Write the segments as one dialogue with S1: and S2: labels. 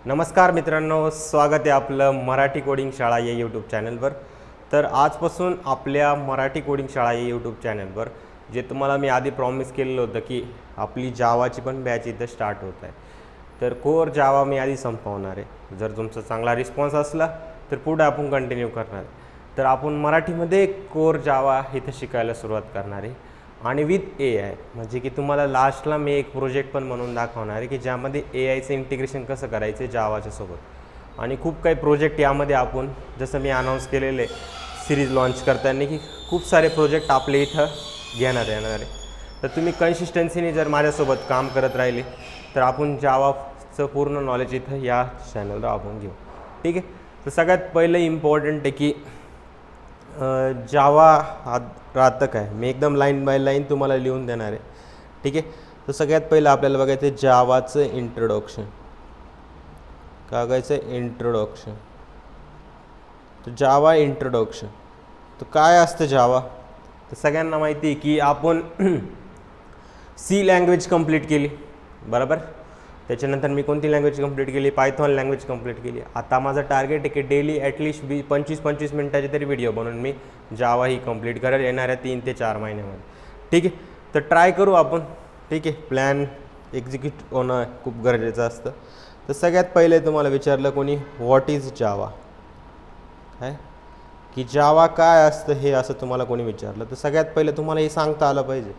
S1: नमस्कार मित्रांनो, स्वागत आहे आपलं मराठी कोडिंग शाळा या यूट्यूब चॅनलवर। तर आजपासून आपल्या मराठी कोडिंग शाळा या यूट्यूब चॅनलवर जे तुम्हाला मी आधी प्रॉमिस केलेलं होतं की आपली जावाची पण बॅच इथं स्टार्ट होत आहे। तर कोर जावा मी आधी संपवणार आहे। जर तुमचा चांगला रिस्पॉन्स असला तर पुढे आपण कंटिन्यू करणार आहे। तर आपण मराठीमध्ये कोर जावा इथं शिकायला सुरुवात करणार आहे आणि विथ AI, म्हणजे की तुम्हाला लास्टला मी एक प्रोजेक्ट पण म्हणून दाखवणार आहे की ज्यामध्ये AIचं इंटिग्रेशन कसं करायचं जावाच्या सोबत। आणि खूप काही प्रोजेक्ट यामध्ये आपण जसं मी अनाउन्स केलेले सिरीज लॉन्च करताना की खूप सारे प्रोजेक्ट आपले इथं घेण्यात येणार आहे। तर तुम्ही कन्सिस्टन्सीने जर माझ्यासोबत काम करत राहिले तर आपण जावाचं पूर्ण नॉलेज इथं या चॅनलवर आपण घेऊ, ठीक आहे। तर सगळ्यात पहिलं इम्पॉर्टंट आहे की जावा राहतं काय, मी एकदम लाईन बाय लाईन तुम्हाला लिहून देणार आहे, ठीक आहे। तर सगळ्यात पहिलं आपल्याला बघायचं आहे जावाचं इंट्रोडक्शन। काय बघायचं? इंट्रोडक्शन। तर जावा इंट्रोडक्शन तर काय असतं जावा? तर सगळ्यांना माहिती आहे की आपण सी लँग्वेज कंप्लीट केली, बरोबर। त्याच्यानंतर मी कोणती लँग्वेज कंप्लीट केली? पायथॉन लँग्वेज कंप्लीट केली। आता माझं टार्गेट आहे की डेली ॲटलिस्ट 25-25 मिनिटाचे तरी व्हिडिओ बनवून मी जावा ही कंप्लीट करेल येणाऱ्या 3 ते 4 महिन्यामध्ये, ठीक आहे। तर ट्राय करू आपण, ठीक आहे। प्लॅन एक्झिक्यूट होणं खूप गरजेचं असतं। तर सगळ्यात पहिले तुम्हाला विचारलं कोणी व्हॉट इज जावा, काय की जावा काय असतं हे असं तुम्हाला कोणी विचारलं तर सगळ्यात पहिलं तुम्हाला हे सांगता आलं पाहिजे,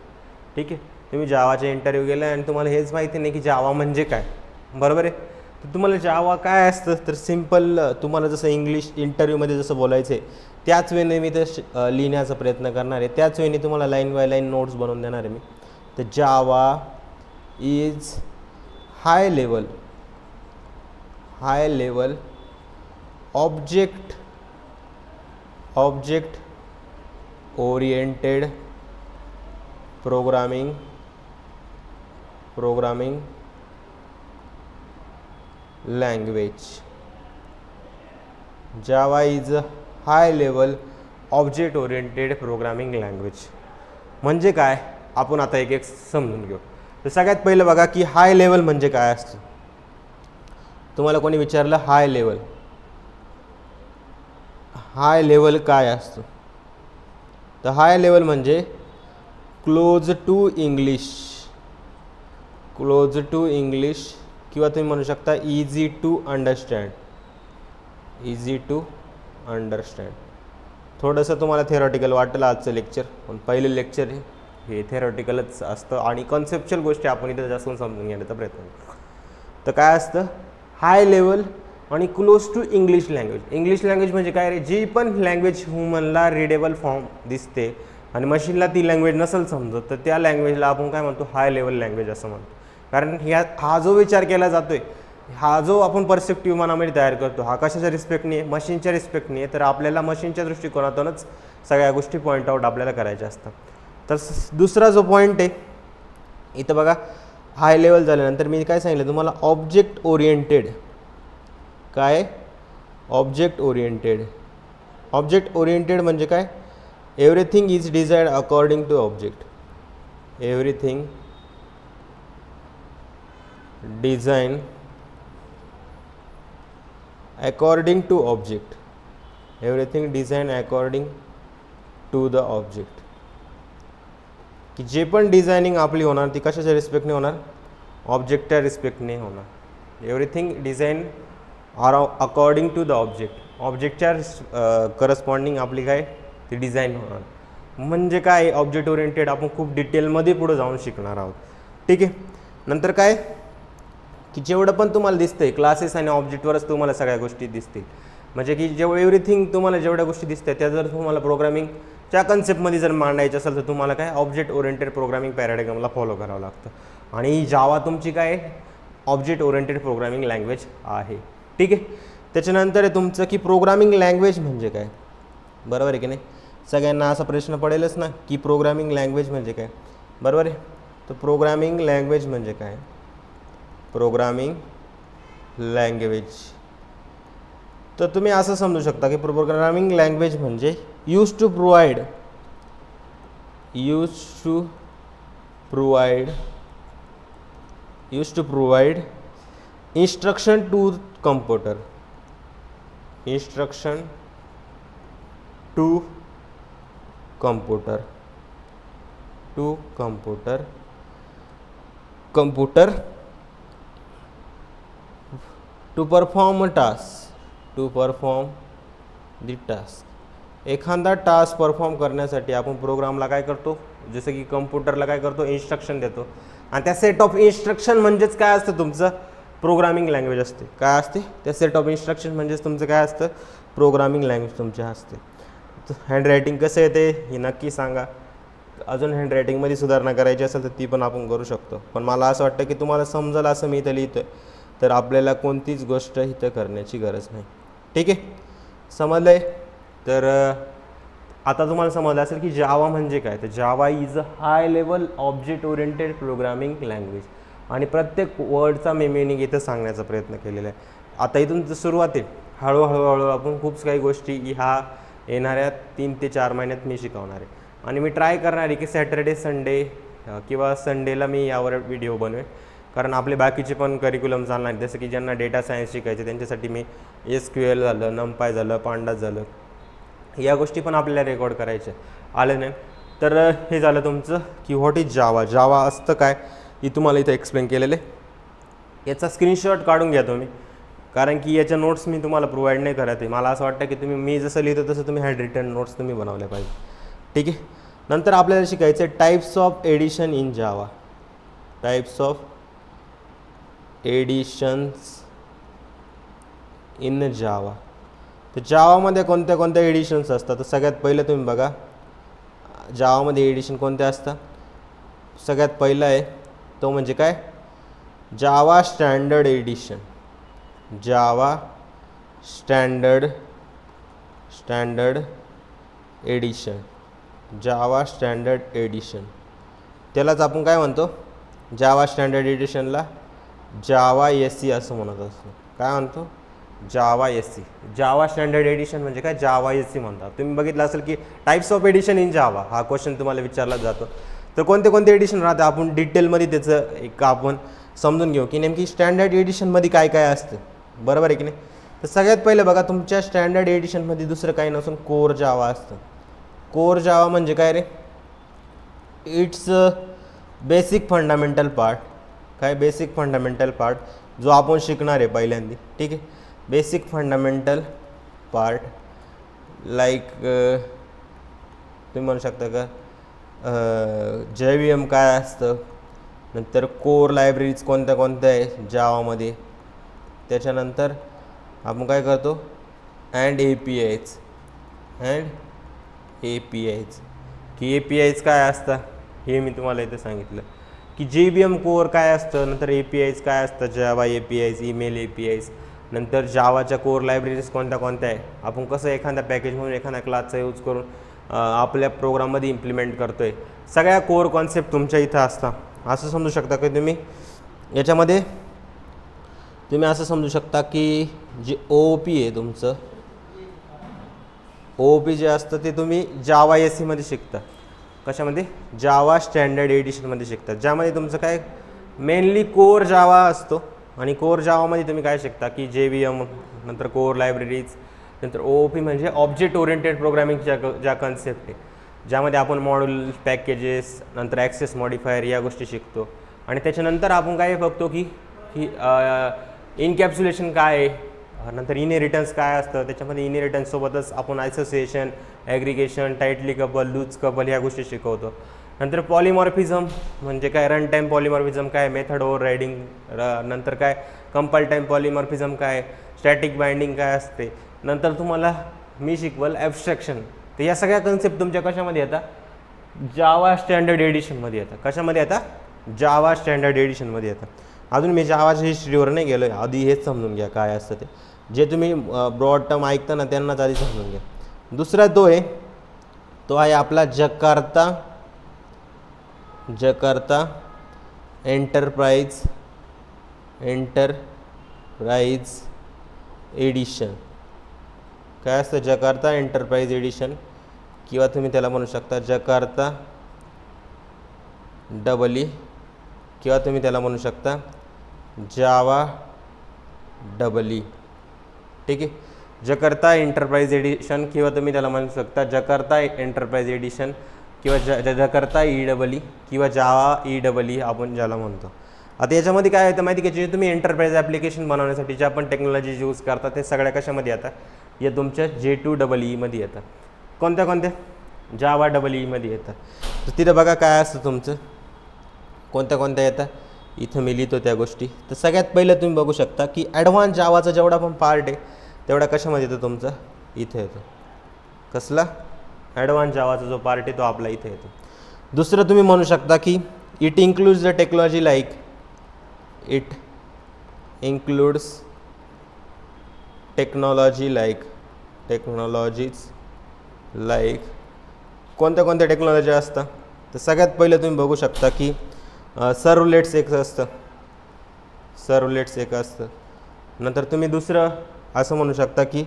S1: ठीक आहे। तुम्ही जावाचे इंटरव्ह्यू गेला आणि तुम्हाला हेच माहिती नाही की जावा म्हणजे काय, बरोबर आहे। तर तुम्हाला जावा काय असतं तर सिम्पल तुम्हाला जसं इंग्लिश इंटरव्ह्यूमध्ये जसं बोलायचं आहे त्याच वेळेने मी ते लिहिण्याचा प्रयत्न करणार आहे, त्याच वेळेने तुम्हाला लाईन बाय लाईन नोट्स बनवून देणार आहे मी। तर Java is high level object oriented programming language. Java is a high level object oriented programming language म्हणजे काय आपण आता एक एक समजून घेऊ। तर सगळ्यात पहिलं बघा की हाय लेवल म्हणजे काय असतं। तुम्हाला कोणी विचारलं हाय लेवल काय असतं तर हाय लेवल म्हणजे क्लोज टू इंग्लिश किंवा तुम्ही म्हणू शकता इझी टू अंडरस्टँड। थोडंसं तुम्हाला थेरॉटिकल वाटेल आजचं लेक्चर, पण पहिलं लेक्चर हे थेरॉटिकलच असतं आणि कॉन्सेप्च्युअल गोष्टी आपण इथं जास्त समजून घेण्याचा प्रयत्न करू। तर काय असतं हाय लेवल आणि क्लोज टू इंग्लिश लँग्वेज म्हणजे काय रे, जी पण लँग्वेज ह्युमनला रीडेबल फॉर्म दिसते आणि मशीनला ती लँग्वेज नसेल समजत तर त्या लँग्वेजला आपण काय म्हणतो हाय लेवल लँग्वेज असं म्हणतो। कारण हा जो विचार केला जातोय, हा जो आपण पर्स्पेक्टिव्ह मनामध्ये तयार करतो हा कशाच्या रिस्पेक्टने आहे? मशीनच्या रिस्पेक्टने आहे। तर आपल्याला मशीनच्या दृष्टिकोनातूनच सगळ्या गोष्टी पॉईंट आऊट आपल्याला करायच्या असतात। तर दुसरा जो पॉईंट आहे इथं बघा, हाय लेवल झाल्यानंतर मी काय सांगितलं तुम्हाला ऑब्जेक्ट ओरिएंटेड म्हणजे काय? Everything is designed according to object. Everything design according to object to the object की जे पण डिझायनिंग आपली होणार ती कशाच्या रिस्पेक्टने होणार? ऑब्जेक्टच्या रिस्पेक्टने होणार। Everything design according to the ऑब्जेक्टच्या करस्पॉन्डिंग आपली काय ती डिझाईन होणार। म्हणजे काय ऑब्जेक्ट ओरिएंटेड आपण खूप डिटेलमध्ये पुढे जाऊन शिकणार आहोत, ठीक आहे। नंतर काय की जेवढं पण तुम्हाला दिसतंय क्लासेस आणि ऑब्जेक्टवरच तुम्हाला सगळ्या गोष्टी दिसतील, म्हणजे की एव्हरीथिंग तुम्हाला जेवढ्या गोष्टी दिसतात त्या जर तुम्हाला प्रोग्रामिंगच्या कन्सेप्टमध्ये जर मांडायचं असेल तर तुम्हाला काय ऑब्जेक्ट ओरिएंटेड प्रोग्रामिंग पॅराडायग्रामला फॉलो करावं लागतं। आणि जावा तुमची काय ऑब्जेक्ट ओरिएंटेड प्रोग्रामिंग लँग्वेज आहे, ठीक आहे। त्याच्यानंतर आहे तुमचं की प्रोग्रामिंग लँग्वेज म्हणजे काय, बरोबर आहे की नाही? सगळ्यांना असा प्रश्न पडेलच ना की प्रोग्रामिंग लँग्वेज म्हणजे काय, बरोबर आहे। तर प्रोग्रामिंग लँग्वेज म्हणजे काय? प्रोग्रामिंग लँग्वेज तर तुम्ही असं समजू शकता की प्रोग्रामिंग लँग्वेज म्हणजे use to provide instruction to computer, instruction to computer, to computer, computer to perform a task, to perform the task. एखादा टास्क परफॉर्म करण्यासाठी आपण प्रोग्रामला काय करतो, जसं की कम्प्युटरला काय करतो, इन्स्ट्रक्शन देतो, आणि त्या सेट ऑफ इन्स्ट्रक्शन म्हणजेच काय असतं, तुमचं प्रोग्रामिंग लँग्वेज असते. काय असते, त्या सेट ऑफ इन्स्ट्रक्शन म्हणजेच तुमचं काय असतं, प्रोग्रामिंग लँग्वेज तुमच्या असते. हँडरायटिंग कसं येते हे नक्की सांगा. अजून हँडरायटिंगमध्ये सुधारणा करायची असेल तर ती पण आपण करू शकतो, पण मला असं वाटतं की तुम्हाला समजेल असं मी इथं लिहितो आहे, तर आपल्याला कोणतीच गोष्ट इथं करण्याची गरज नाही. ठीक आहे, समजलं आहे. तर आता तुम्हाला समजलं असेल की जावा म्हणजे काय. तर Java is a high level object oriented programming language, आणि प्रत्येक वर्डचा मी मिनिंग इथं सांगण्याचा प्रयत्न केलेला आहे. आता इथून सुरुवात आहे, हळूहळू आपण खूप काही गोष्टी ह्या येणाऱ्या 3 ते 4 महिन्यात मी शिकवणार आहे, आणि मी ट्राय करणार आहे की सॅटर्डे संडे किंवा संडेला मी यावर व्हिडिओ बनवेन, कारण आपले बाकीचे पण करिक्युलम चालणार आहेत. जसं की ज्यांना डेटा सायन्स शिकायचे त्यांच्यासाठी मी SQL झालं, नमपाय झालं, पांडास झालं, या गोष्टी पण आपल्याला रेकॉर्ड करायच्या आलं नाही. तर हे झालं तुमचं की व्हॉट इज जावा. जावा असतं काय हे तुम्हाला इथं एक्सप्लेन केलेलं आहे. याचा स्क्रीनशॉट काढून घ्या तुम्ही, कारण की याच्या नोट्स मी तुम्हाला प्रोव्हाइड नाही करत आहे. मला असं वाटतं की तुम्ही मी जसं लिहितो तसं तुम्ही हँड रिटन नोट्स तुम्ही बनवल्या पाहिजे. ठीक आहे. नंतर आपल्याला शिकायचं आहे types of edition in Java, types of editions in Java. तर जावामध्ये कोणत्या कोणत्या एडिशन्स असतात. तर सगळ्यात पहिलं तुम्ही बघा जावामध्ये एडिशन कोणत्या असतात. सगळ्यात पहिलं आहे तो म्हणजे काय, जावा स्टँडर्ड एडिशन, जावा स्टँडर्ड एडिशन, जावा स्टँडर्ड एडिशन. त्यालाच आपण काय म्हणतो, जावा स्टँडर्ड एडिशनला जावा SE असं म्हणत असतो. काय म्हणतो, जावा SE. जावा स्टँडर्ड एडिशन म्हणजे काय, जावा SE म्हणतात. तुम्ही बघितलं असेल की टाईप्स ऑफ एडिशन इन जावा हा क्वेश्चन तुम्हाला विचारला जातो. तर कोणते कोणते एडिशन राहते आपण डिटेलमध्ये त्याचं एक आपण समजून घेऊ की नेमकी स्टँडर्ड एडिशनमध्ये काय काय असतं, बरोबर आहे की नाही. तर सगळ्यात पहिलं बघा, तुमच्या स्टँडर्ड एडिशनमध्ये दुसरं काही नसून कोर जावा असतं. कोर जावा म्हणजे काय रे, इट्स बेसिक फंडामेंटल पार्ट. काय बेसिक फंडामेंटल पार्ट जो आपण शिकणार आहे पहिल्यांदा. ठीक आहे, बेसिक फंडामेंटल पार्ट लाईक तुम्ही म्हणू शकता का JVM काय असतं, नंतर कोर लायब्ररीज कोणत्या कोणत्या आहे जावामध्ये. त्याच्यानंतर आपण काय करतो, अँड APIs की APIs काय असतं हे मी तुम्हाला इथं सांगितलं की JVM कोर काय असतं, नंतर APIs काय असतं, जावा APIs, ईमेल APIs, नंतर जावाच्या कोर लायब्ररीज कोणत्या कोणत्या आहे, आपण कसं एखाद्या पॅकेज म्हणून एखाद्या क्लासचा यूज करून आपल्या प्रोग्राममध्ये इम्प्लिमेंट करतो आहे. सगळ्या कोर कॉन्सेप्ट तुमच्या इथं असतात. असं समजू शकता की तुम्ही याच्यामध्ये तुम्ही असं समजू शकता की जे OOP आहे तुमचं, OOP जे असतं ते तुम्ही जावा SE मध्ये शिकता. कशामध्ये, जावा स्टँडर्ड एडिशनमध्ये शिकतात, ज्यामध्ये तुमचं काय मेनली कोर जावा असतो. आणि कोर जावामध्ये तुम्ही काय शिकता की JVM, नंतर कोर लायब्ररीज, नंतर OOP म्हणजे ऑब्जेक्ट ओरिएंटेड प्रोग्रामिंगच्या ज्या कन्सेप्ट आहे, ज्यामध्ये आपण मॉड्यूल, पॅकेजेस, नंतर ॲक्सेस मॉडिफायर या गोष्टी शिकतो. आणि त्याच्यानंतर आपण काय बघतो की इनकॅप्सुलेशन काय आहे, नंतर इनहेरिटन्स काय असतं. त्याच्यामध्ये इनहेरिटन्ससोबतच आपण ॲसोसिएशन, ॲग्रिगेशन, टाईटली कपल, लूज कपल ह्या गोष्टी शिकवतो. नंतर पॉलिमॉर्फिझम म्हणजे काय, रन टाईम पॉलिमॉर्फिझम काय, मेथड ओव्हर रायडिंग, नंतर काय कंपाईल टाईम पॉलिमॉर्फिझम काय, स्टॅटिक बाइंडिंग काय असते. नंतर तुम्हाला मी शिकवल ॲब्स्ट्रॅक्शन. तर या सगळ्या कन्सेप्ट तुमच्या कशामध्ये येतात, जावा स्टँडर्ड एडिशनमध्ये येतात. कशामध्ये येतात, जावा स्टँडर्ड एडिशनमध्ये येतात. अजून मी जावाच्या हिस्ट्रीवर नाही गेलो आहे, आधी हेच समजून घ्या काय असतं ते. जे तुम्ही ब्रॉड टर्म ऐकता ना त्यांनाच आधी समजून घ्या. दुसरा तो आहे आपला जकार्ता एंटरप्राइज एडिशन. काय असतं जकार्ता एंटरप्राइज एडिशन, किंवा तुम्ही त्याला म्हणू शकता जकार्ता EE, किंवा तुम्ही त्याला म्हणू शकता जावा EEE, ठीक आहे. जकार्ता एंटरप्राइज एडिशन किंवा तुम्ही त्याला म्हणू शकता जकार्ता एंटरप्राइज एडिशन किंवा जकार्ता EEE किंवा जावा EEE आपण ज्याला म्हणतो. आता याच्यामध्ये काय होतं माहिती की जे तुम्ही एंटरप्राइज ॲप्लिकेशन बनवण्यासाठी ज्या पण टेक्नॉलॉजी यूज करता ते सगळ्या कशामध्ये येतात या तुमच्या J2EE मध्ये येतात. कोणत्या जावा EE मध्ये येतात. तर तिथं बघा काय असतं तुमचं कोणत्या येतात इथं मी लिहितो त्या गोष्टी. तर सगळ्यात पहिलं तुम्ही बघू शकता की ॲडव्हान्स जावाचा जेवढा पण पार्ट आहे तेवढा कशामध्ये येतो तुमचा इथे येतो. कसला ॲडव्हान्स जावाचा जो पार्ट आहे तो आपला इथे येतो. दुसरं तुम्ही म्हणू शकता की it includes the technology like it includes technologies like कोणत्या टेक्नॉलॉजी असतात. तर सगळ्यात पहिलं तुम्ही बघू शकता की सर्वलेट्स एक असतं. नंतर तुम्ही दुसरं असं म्हणू शकता की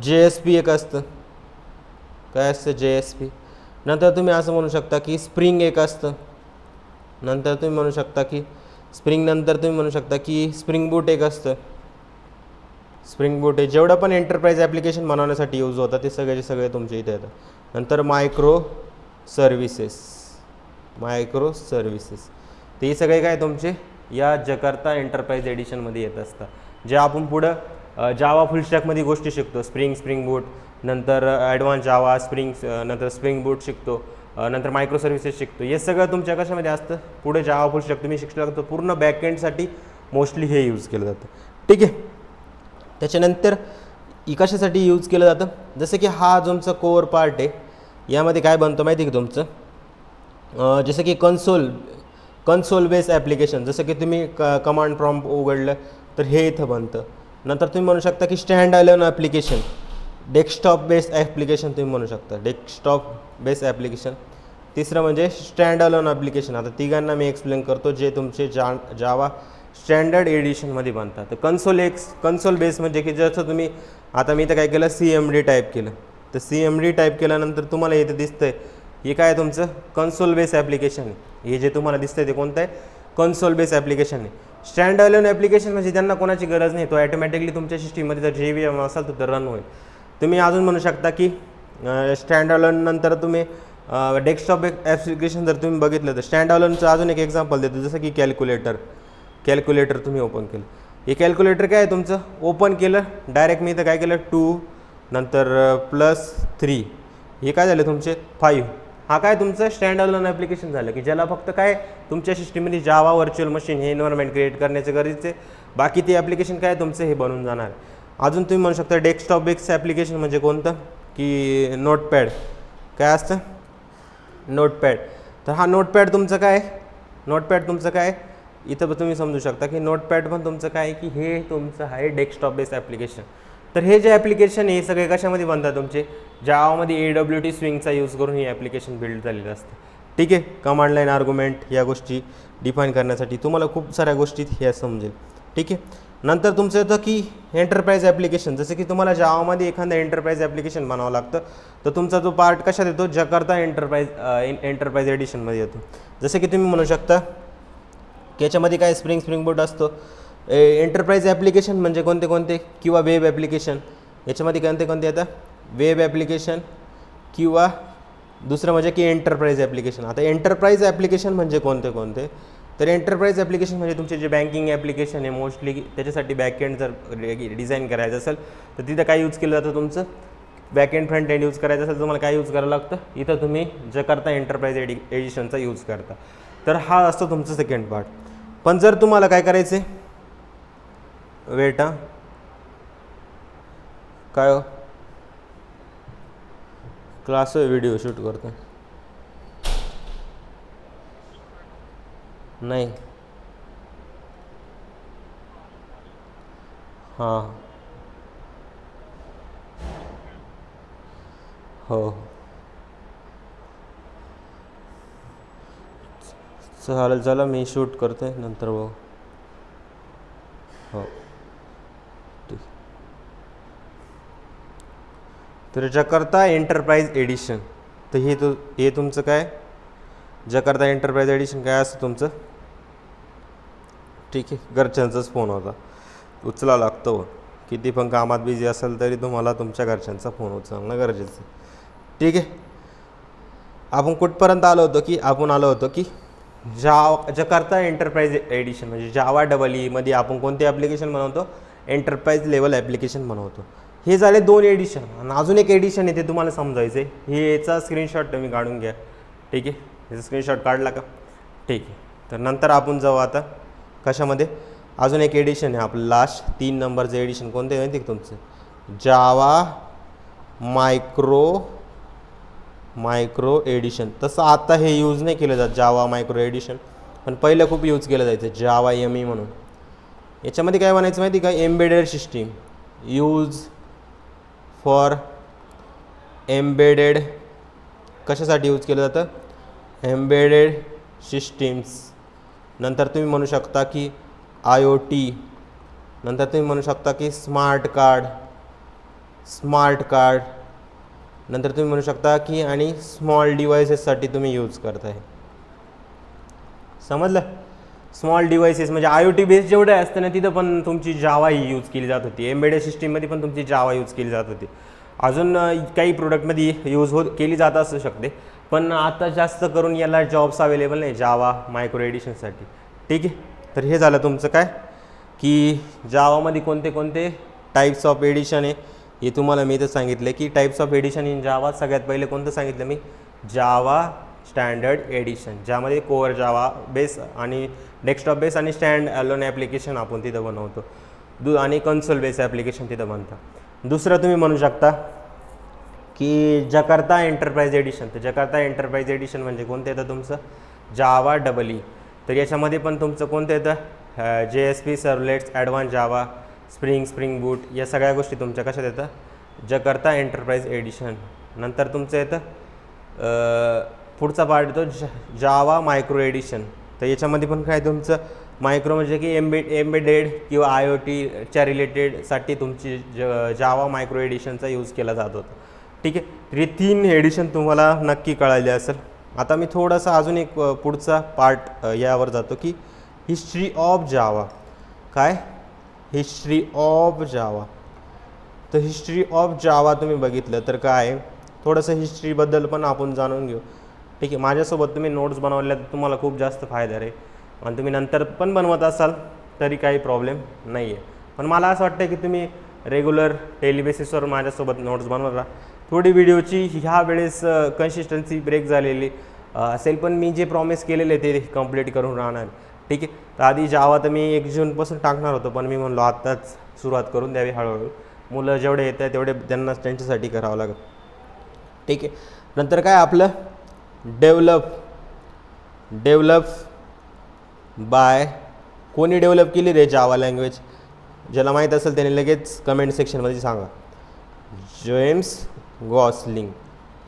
S1: JSP एक असतं. काय असतं JSP. नंतर तुम्ही असं म्हणू शकता की स्प्रिंग एक असतं. नंतर तुम्ही म्हणू शकता की स्प्रिंग बूट एक असतं. स्प्रिंग बूट आहे जेवढं पण एंटरप्राइज ॲप्लिकेशन बनवण्यासाठी यूज होतं ते सगळे तुमच्या इथे येतात. नंतर मायक्रो सर्व्हिसेस ते सगळे काय तुमचे या जकार्ता एंटरप्राइज एडिशनमध्ये येत असतात. जे आपण पुढं जावा फुल स्टॅकमध्ये गोष्टी शिकतो. स्प्रिंग बूट नंतर ॲडव्हान्स जावा नंतर स्प्रिंग बूट शिकतो. नंतर मायक्रो सर्व्हिसेस शिकतो. हे सगळं तुमच्या कशामध्ये असतं पुढे जावा फुल स्टॅक तुम्ही शिकला तर पूर्ण बॅकएंडसाठी मोस्टली हे यूज केलं जातं. ठीक आहे. त्याच्यानंतर कशासाठी यूज केलं जातं जसं की हा तुमचा कोअर पार्ट आहे यामध्ये काय बनतं माहिती आहे की तुमचं जसं की कन्सोल बेस ॲप्लिकेशन जसं की तुम्ही कमांड प्रॉम्प्ट उघडलं तर हे इथं बनतं. नंतर तुम्ही म्हणू शकता की stand alone application desktop base application तुम्ही म्हणू शकता. तिसरं म्हणजे स्टँड अलोन ॲप्लिकेशन. आता तिघांना मी एक्सप्लेन करतो जे तुमचे जावा स्टँडर्ड एडिशनमध्ये बनतात. तर कन्सोल बेस म्हणजे की जसं तुम्ही आता मी तर काय केलं CMD टाईप केलं. तर CMD टाईप केल्यानंतर तुम्हाला इथे दिसतंय हे काय तुमचं कन्सोल बेस ॲप्लिकेशन आहे. हे जे तुम्हाला दिसतंय ते कोणतं आहे कन्सोल बेस ॲप्लिकेशन आहे. स्टँड अलोन ॲप्लिकेशन म्हणजे त्यांना कोणाची गरज नाही. तो ॲटोमॅटिकली तुमच्या सिस्टीममध्ये जर JVM असाल तर रन होईल. तुम्ही अजून म्हणू शकता की स्टँड अलोन नंतर तुम्ही डेस्कटॉप ॲप्लिकेशन जर तुम्ही बघितलं तर स्टँड अलोनचं अजून एक एक्झाम्पल देतो जसं की कॅल्क्युलेटर तुम्ही ओपन केलं. हे कॅल्क्युलेटर काय आहे तुमचं ओपन केलं डायरेक्ट मी इथं काय केलं 2 नंतर +3 हे काय झालं तुमचे 5. हा काय तुमचं स्टँड अलोन ॲप्लिकेशन झालं की ज्याला फक्त काय तुमच्या सिस्टीममध्ये जावा व्हर्च्युअल मशीन हे एन्व्हायरमेंट क्रिएट करण्याचं गरजेचं आहे. बाकी ते ॲप्लिकेशन काय तुमचं हे बनून जाणार. अजून तुम्ही म्हणू शकता डेस्कटॉप बेस ॲप्लिकेशन म्हणजे कोणतं की नोटपॅड. काय असतं नोटपॅड. तर हा नोटपॅड तुमचं काय इथं तुम्ही समजू शकता की नोटपॅड पण तुमचं काय आहे की हे तुमचं आहे डेस्कटॉप बेस ॲप्लिकेशन. तर हे जे ॲप्लिकेशन हे सगळे कशामध्ये बनतात तुमचे जावामध्ये AWT स्विंगचा यूज करून हे ॲप्लिकेशन बिल्ड झालेलं असतं. ठीक आहे. कमांड लाईन आर्ग्युमेंट या गोष्टी डिफाईन करण्यासाठी तुम्हाला खूप साऱ्या गोष्टी हे समजेल. ठीक आहे. नंतर तुमचं येतं की एंटरप्राइज ॲप्लिकेशन जसं की तुम्हाला जावामध्ये एखादं एंटरप्राइज ॲप्लिकेशन बनावं लागतं तर तुमचा जो पार्ट कशात येतो जकार्ता एंटरप्राइज एडिशनमध्ये येतो. जसं की तुम्ही म्हणू शकता की याच्यामध्ये काय स्प्रिंग बूट असतो. एंटरप्राइज ॲप्लिकेशन म्हणजे कोणते किंवा वेब ॲप्लिकेशन याच्यामध्ये कोणते येतात वेब ॲप्लिकेशन किंवा दुसरं म्हणजे की एंटरप्राइज ॲप्लिकेशन. आता एंटरप्राइज ॲप्लिकेशन म्हणजे कोणते तर एंटरप्राइज ॲप्लिकेशन म्हणजे तुमचे जे बँकिंग ॲप्लिकेशन आहे मोस्टली त्याच्यासाठी बॅकएंड जर डिझाईन करायचं असेल तर तिथं काय यूज केलं जातं तुमचं बॅकएंड फ्रंट एंड यूज करायचं असेल तुम्हाला काय यूज करावं लागतं इथं तुम्ही जकार्ता एंटरप्राइज एडिशनचा यूज करता. तर हा असतो तुमचं सेकंड पार्ट. पण जर तुम्हाला काय करायचं आहे वेट काय हो क्लास व्हिडिओ शूट करतो नाही हां हो चालेल चला मी शूट करतो आहे नंतर बघू. हो ठीक. तर जकार्ता एंटरप्राइज एडिशन तर हे तुमचं काय जकार्ता एंटरप्राइज एडिशन काय असतं तुमचं. ठीक आहे. घरच्यांचाच फोन होता उचलावं लागतो. किती पण कामात बिझी असेल तरी तुम्हाला तुमच्या घरच्यांचा फोन उचलणं गरजेचं आहे. ठीक आहे. आपण कुठपर्यंत आलो होतो की जकार्ता एंटरप्राइज एडिशन म्हणजे जावा डबल मध्ये आपण कोणते ॲप्लिकेशन बनवतो, एंटरप्राइज लेवल ॲप्लिकेशन बनवतो. हे झाले 2 एडिशन. आणि अजून एक एडिशन आहे ते तुम्हाला समजायचं आहे. हे याचा स्क्रीनशॉट तुम्ही काढून घ्या. ठीक आहे. याचा स्क्रीनशॉट काढला का? ठीक आहे. तर नंतर आपण जाऊ आता कशामध्ये, अजून एक एडिशन आहे आपलं लास्ट 3 नंबरचं एडिशन. कोणते माहिती आहे तुमचं? जावा मायक्रो एडिशन. तसं आता हे यूज नाही केलं जात जावा मायक्रो एडिशन, पण पहिलं खूप यूज केलं जायचं जावा एम म्हणून. याच्यामध्ये काय म्हणायचं माहिती का? Embedded system use for embedded. कशासाठी यूज केलं जातं? Embedded systems. नंतर तुम्ही म्हणू शकता की IoT. नंतर तुम्ही म्हणू शकता की स्मार्ट कार्ड. नंतर तुम्ही म्हणू शकता की आणि स्मॉल डिव्हायसेससाठी तुम्ही यूज करताय. समजलं? स्मॉल डिव्हायसेस म्हणजे IoT बेस जेवढे असतं ना तिथं पण तुमची जावा ही यूज केली जात होती. एम्बेडेड सिस्टीममध्ये पण तुमची जावा यूज केली जात होती. अजून काही प्रोडक्टमध्ये यूज केली जात असू शकते, पण आता जास्त करून याला जॉब्स अवेलेबल नाही जावा मायक्रो एडिशनसाठी. ठीक आहे. तर हे झालं तुमचं काय की जावामध्ये कोणते कोणते टाईप्स ऑफ एडिशन आहे हे तुम्हाला मी इथं सांगितलं की टाईप्स ऑफ एडिशन इन जावा. सगळ्यात पहिले कोणतं सांगितलं मी? जावा स्टँडर्ड एडिशन, ज्यामध्ये कोअर जावा बेस आणि डेस्कटॉप बेस आणि स्टँड अलोन ॲप्लिकेशन आपण तिथं बनवतो आणि कन्सोल बेस ॲप्लिकेशन तिथं बनतं. दुसरं तुम्ही म्हणू शकता की जकार्ता एंटरप्राइज एडिशन. तर जकार्ता एंटरप्राइज एडिशन म्हणजे कोणतं येतं तुमचं? जावा डबल. तर याच्यामध्ये पण तुमचं कोणतं येतं? JSP सर्वलेट्स, ॲडव्हान्स जावा, स्प्रिंग बूट या सगळ्या गोष्टी तुमच्या कशात येतं? Jakarta enterprise edition. नंतर तुमचं येतं पुढचा पार्ट येतो जावा मायक्रो एडिशन. तर याच्यामध्ये पण काय तुमचं मायक्रो म्हणजे की एम्बेडेड किंवा IoTच्या रिलेटेडसाठी तुमची जावा मायक्रो एडिशनचा यूज केला जात होता. ठीक आहे. तर हे 3 एडिशन तुम्हाला नक्की कळाले असेल. आता मी थोडासा अजून एक पुढचा पार्ट यावर जातो की हिस्ट्री ऑफ जावा. काय? History of Java. तर हिस्ट्री ऑफ जावा तुम्ही बघितलं तर काय थोडंसं हिस्ट्रीबद्दल पण आपण जाणून घेऊ. ठीक आहे. माझ्यासोबत तुम्ही नोट्स बनवल्या तर तुम्हाला खूप जास्त फायदा आहे आणि तुम्ही नंतर पण बनवत असाल तरी काही प्रॉब्लेम नाही आहे. पण मला असं वाटतं की तुम्ही रेग्युलर डेली बेसिसवर माझ्यासोबत नोट्स बनवत राहा. थोडी व्हिडिओची ह्या वेळेस कन्सिस्टन्सी ब्रेक झालेली असेल, पण मी जे प्रॉमिस केलेले ते कंप्लीट करून राहणार. ठीक आहे. तर आधी जावा तर मी 1 जूनपासून टाकणार होतो, पण मी म्हणलो आत्ताच सुरुवात करून द्यावी हळूहळू. मुलं जेवढे येत आहे तेवढे त्यांच्यासाठी करावं लागेल. ठीक आहे. नंतर काय आपलं डेव्हलप बाय कोणी डेव्हलप केली रे जावा लँग्वेज? ज्याला माहीत असेल त्याने लगेच कमेंट सेक्शनमध्ये सांगा. जेम्स गॉसलिंग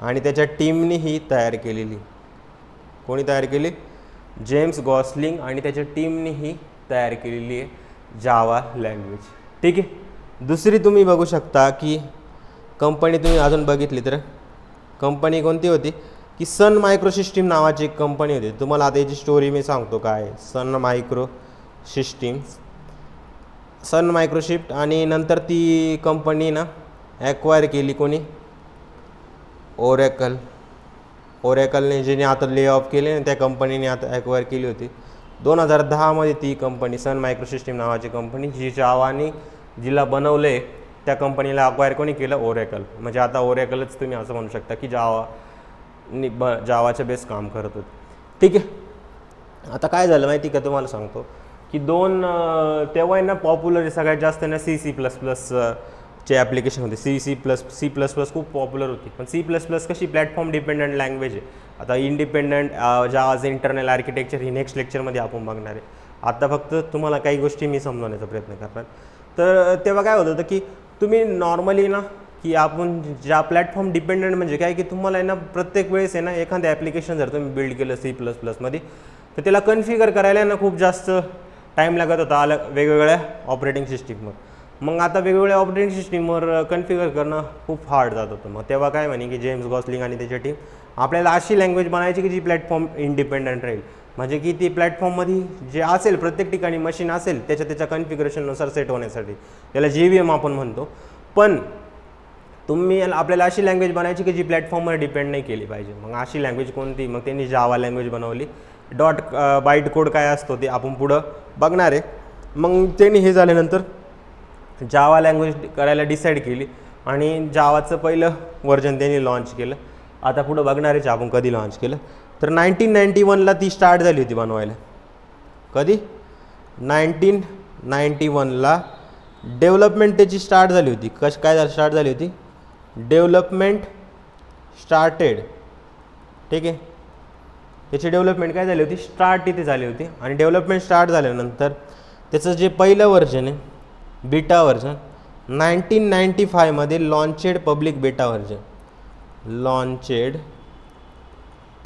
S1: आणि त्याच्या टीमने ही तयार केलेली. कोणी तयार केली? जेम्स गॉसलिंग आणि त्याच्या टीमने ही तयार केलेली आहे जावा लँग्वेज. ठीक आहे. दुसरी तुम्ही बघू शकता की कंपनी तुम्ही अजून बघितली तर कंपनी कोणती होती की सन मायक्रो सिस्टीम नावाची एक कंपनी होती. तुम्हाला आता याची स्टोरी मी सांगतो काय. सन मायक्रो शिफ्ट आणि नंतर ती कंपनी ना ॲक्वायर केली कोणी? ओरॅकलने, ज्याने आता ले ऑफ केले ना त्या कंपनीने आता ॲक्वायर केली होती 2010 ती कंपनी सन मायक्रो सिस्टीम नावाची कंपनी. जी जावानी जिला बनवलं आहे त्या कंपनीला अक्वायर कोणी केलं? ओरॅकल. म्हणजे आता ओरॅकलच तुम्ही असं म्हणू शकता की जावाच्या बेस काम करत होते. ठीक आहे. आता काय झालं माहिती का तुम्हाला सांगतो की तेव्हा ना पॉप्युलर सगळ्यात जास्त ना C++ चे ॲप्लिकेशन होते. C++ खूप पॉप्युलर होती. पण C++ कशी प्लॅटफॉर्म डिपेंडंट लँग्वेज आहे. आता इंडिपेंडंट जावाचं इंटरनल आर्किटेक्चर ही नेक्स्ट लेक्चरमध्ये आपण बघणार आहे. आता फक्त तुम्हाला काही गोष्टी मी समजवण्याचा प्रयत्न करणार. तर तेव्हा काय होतं की तुम्ही नॉर्मली ना की आपण ज्या प्लॅटफॉर्म डिपेंडंट म्हणजे काय की तुम्हाला आहे ना प्रत्येक वेळेस आहे ना एखादं ॲप्लिकेशन जर तुम्ही बिल्ड केलं C++मध्ये तर त्याला कन्फिगर करायला ना खूप जास्त टाईम लागत होता वेगवेगळ्या ऑपरेटिंग सिस्टीमवर. मग आता वेगवेगळ्या ऑपरेटिंग सिस्टीमवर कन्फिगर करणं खूप हार्ड जात होतं. मग तेव्हा काय म्हणे की जेम्स गॉसलिंग आणि त्याची टीम आपल्याला अशी लँग्वेज बनायची की जी प्लॅटफॉर्म इंडिपेंडंट राहील. म्हणजे की ती प्लॅटफॉर्ममध्ये जे असेल प्रत्येक ठिकाणी मशीन असेल त्याच्या कॉन्फिगरेशननुसार सेट होण्यासाठी, त्याला JVM आपण म्हणतो. पण तुम्ही आपल्याला अशी लँग्वेज बनायची की जी प्लॅटफॉर्मवर डिपेंड नाही केली पाहिजे. मग अशी लँग्वेज कोणती? मग त्यांनी जावा लँग्वेज बनवली. डॉट बाईट कोड काय असतो ते आपण पुढं बघणार आहे. मग त्यांनी हे झाल्यानंतर जावा लँग्वेज करायला डिसाईड केली आणि जावाचं पहिलं व्हर्जन त्यांनी लॉन्च केलं. आता पुढं बघणार आहे आपण कधी लॉन्च केलं. तर 1991ला ती स्टार्ट झाली होती बनवायला. कधी? 1991ला डेव्हलपमेंट त्याची स्टार्ट झाली होती. काय स्टार्ट झाली होती? Development started. ठीक आहे, त्याची डेव्हलपमेंट काय झाली होती? स्टार्ट इथे झाली होती. आणि डेव्हलपमेंट स्टार्ट झाल्यानंतर त्याचं जे पहिलं व्हर्जन आहे बीटा व्हर्जन 1995मध्ये लॉन्चेड पब्लिक बेटा version, launched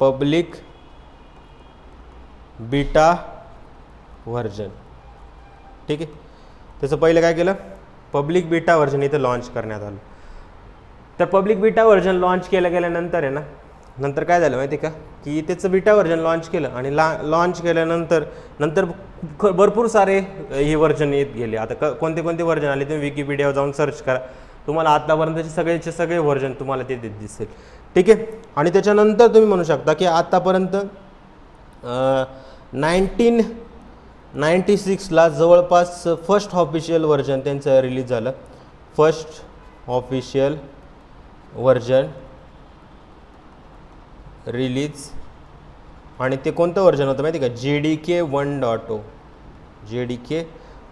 S1: public beta version. ठीक आहे, त्याचं पहिलं काय केलं? पब्लिक बीटा व्हर्जन इथं लॉन्च करण्यात आलं. तर पब्लिक बीटा व्हर्जन लॉन्च केलं गेल्यानंतर आहे ना, नंतर काय झालं माहिती आहे का, की त्याचं बीटा व्हर्जन लॉन्च केलं आणि लॉन्च केल्यानंतर भरपूर सारे हे व्हर्जन येत गेले. आता कोणते कोणते व्हर्जन आले तुम्ही विकिपीडियावर जाऊन सर्च करा, तुम्हाला आतापर्यंतचे सगळे व्हर्जन तुम्हाला ते दिसेल. ठीक आहे, आणि त्याच्यानंतर तुम्ही म्हणू शकता की आतापर्यंत 1996ला जवळपास फर्स्ट ऑफिशियल व्हर्जन त्यांचं रिलीज झालं. First official version release. आणि ते कोणतं व्हर्जन होतं माहिती का? JDK 1.0, JDK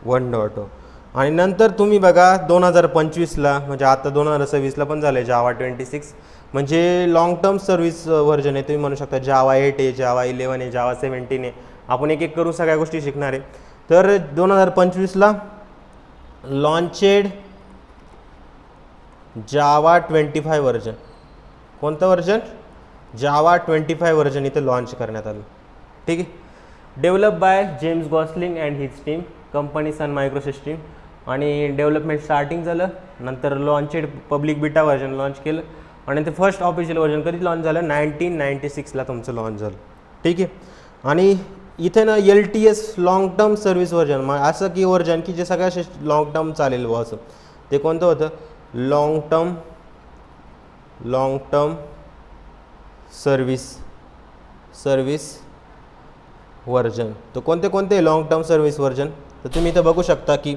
S1: 1.0. आणि नंतर तुम्ही बघा 2025ला, म्हणजे आता 2026ला पण झालं आहे जावा 26, म्हणजे लॉंग टर्म सर्व्हिस व्हर्जन आहे. तुम्ही म्हणू शकता जावा 8 आहे, जावा 11 आहे, जावा 17 आहे. आपण एक एक करून सगळ्या गोष्टी शिकणार आहे. तर 2025ला लॉन्चेड जावा 25 व्हर्जन. कोणतं व्हर्जन? जावा 25 व्हर्जन इथं लॉन्च करण्यात आलं. ठीक आहे, develop by James Gosling and his team, company Sun Microsystem. आणि डेव्हलपमेंट स्टार्टिंग झालं, नंतर launched public beta version launch केलं आणि ते फर्स्ट ऑफिशियल व्हर्जन कधी लॉन्च झालं? 1996ला तुमचं लॉन्च झालं. ठीक आहे, आणि इथे ना LTS long term service version, मग असं की व्हर्जन की जे सगळ्या लॉंग टर्म चालेल व असं, ते कोणतं होतं? Long term service version. तर कोणते कोणते लॉंग टर्म सर्व्हिस व्हर्जन? तर तुम्ही इथं बघू शकता की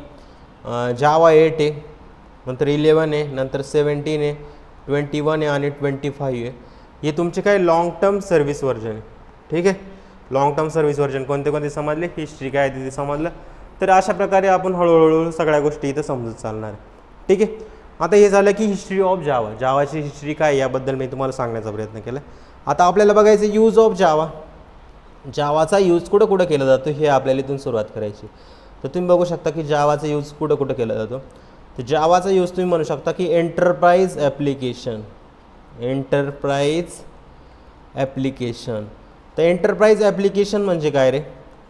S1: जावा 8 आहे, नंतर 11 आहे, नंतर 17 आहे, 21 आहे आणि 25 आहे. हे तुमचे काय लॉंग टर्म सर्व्हिस व्हर्जन आहे. ठीक आहे, लॉंग टर्म सर्व्हिस व्हर्जन कोणते कोणते समजले, हिस्ट्री काय आहे ते समजलं. तर अशा प्रकारे आपण हळूहळू सगळ्या गोष्टी इथं समजत चालणार आहे. ठीक आहे, आता हे झालं की हिस्ट्री ऑफ जावा, जावाची हिस्ट्री काय याबद्दल मी तुम्हाला सांगण्याचा प्रयत्न केला. आता आपल्याला बघायचं यूज ऑफ जावा, जावाचा यूज कुठं कुठं केला जातो हे आपल्याला इथून सुरुवात करायची. तर तुम्ही बघू शकता की जावाचा यूज कुठं कुठं केला जातो. तर जावाचा यूज तुम्ही म्हणू शकता की एंटरप्राइज ॲप्लिकेशन. तर एंटरप्राइज ॲप्लिकेशन म्हणजे काय रे?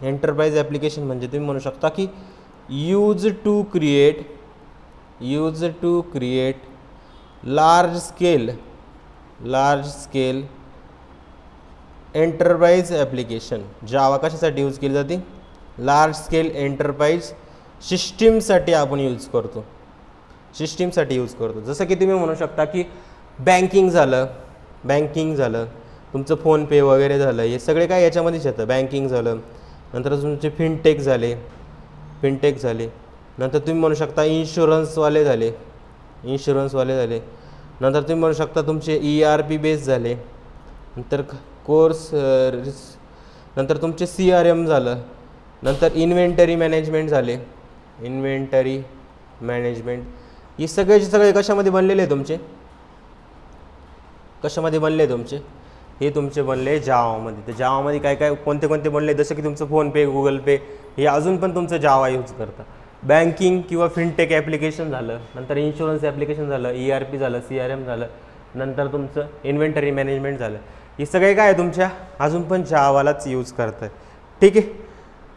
S1: एंटरप्राइज ॲप्लिकेशन म्हणजे तुम्ही म्हणू शकता की use to create large scale enterprise application. Java कशासाठी यूज केली जाते? लार्ज स्केल एंटरप्राइज सिस्टीमसाठी आपण यूज करतो, जसं की तुम्ही म्हणू शकता की बँकिंग झालं, तुमचं फोनपे वगैरे झालं, हे सगळे काय याच्यामध्येच येतं. बँकिंग झालं, नंतर तुमचे फिनटेक झाले, नंतर तुम्ही म्हणू शकता इन्शुरन्सवाले झाले, नंतर तुम्ही म्हणू शकता तुमचे ERP बेस झाले, नंतर कोर्स, नंतर तुमचे CRM झालं, नंतर इन्व्हेंटरी मॅनेजमेंट झाले, हे सगळे कशामध्ये बनलेले तुमचे? हे तुमचे बनले जावामध्ये. तर जावामध्ये काय काय कोणते कोणते बनले? जसं की तुमचं फोनपे, गुगल पे, हे अजून पण तुमचं जावा यूज करतं. बँकिंग किंवा फिनटेक ॲप्लिकेशन झालं, नंतर इन्शुरन्स ॲप्लिकेशन झालं, ERP झालं, CRM झालं, नंतर तुमचं इन्व्हेंटरी मॅनेजमेंट झालं. हे सगळे काय तुमच्या अजून पण जावालाच यूज करत आहे. ठीक आहे,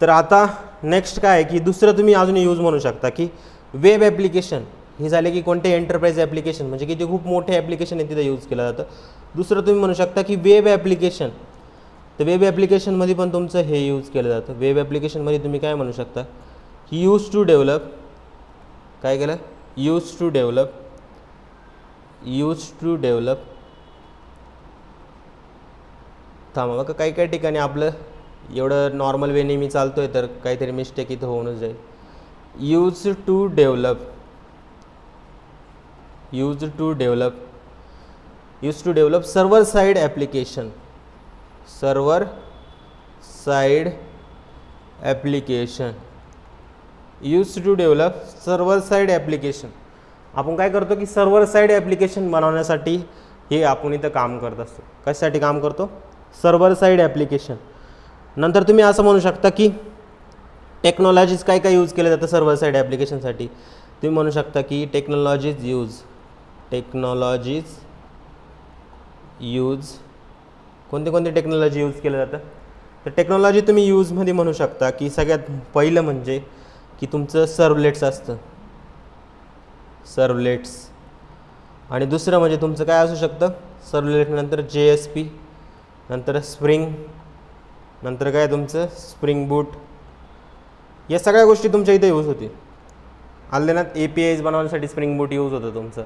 S1: तर आता नेक्स्ट काय आहे की दुसरं तुम्ही अजून यूज म्हणू शकता की वेब ॲप्लिकेशन. हे झाले की कोणते? एंटरप्राइज ॲप्लिकेशन, म्हणजे की जे खूप मोठे ॲप्लिकेशन आहे तिथं यूज केलं जातं. दुसरं तुम्ही म्हणू शकता की वेब ॲप्लिकेशन. तर वेब ॲप्लिकेशनमध्ये पण तुमचं हे यूज केलं जातं. वेब ॲप्लिकेशनमध्ये तुम्ही काय म्हणू शकता की यूज टू डेव्हलप, काय केलं, यूज टू डेव्हलप थांबा बघा, काही काही ठिकाणी आपलं एवढं नॉर्मल वेने मी चालतो आहे तर काहीतरी मिस्टेक इथं होऊनच जाईल. Use to develop server side application, use to develop server side application. आपण काय करतो की सर्व्हर साईड ॲप्लिकेशन बनवण्यासाठी हे आपण इथं काम करत असतो. कशासाठी काम करतो, सर्व्हर साईड ॲप्लिकेशन. नंतर तुम्ही असं म्हणू शकता की टेक्नॉलॉजीज काय काय यूज केलं जातं सर्व्हर साईड ॲप्लिकेशनसाठी. तुम्ही म्हणू शकता की टेक्नॉलॉजीज यूज कोणते कोणते टेक्नॉलॉजी यूज केलं जातं. तर टेक्नॉलॉजी तुम्ही यूजमध्ये म्हणू शकता की सगळ्यात पहिलं म्हणजे की तुमचं सर्व्हलेट्स असतं, सर्व्हलेट्स. आणि दुसरं म्हणजे तुमचं काय असू शकतं, सर्व्हलेट नंतर JSP, नंतर स्प्रिंग, नंतर काय तुमचं स्प्रिंग बूट. या सगळ्या गोष्टी तुमच्या इथे यूज होतील. आलेनात APIs बनवण्यासाठी स्प्रिंग बूट यूज होतं तुमचं.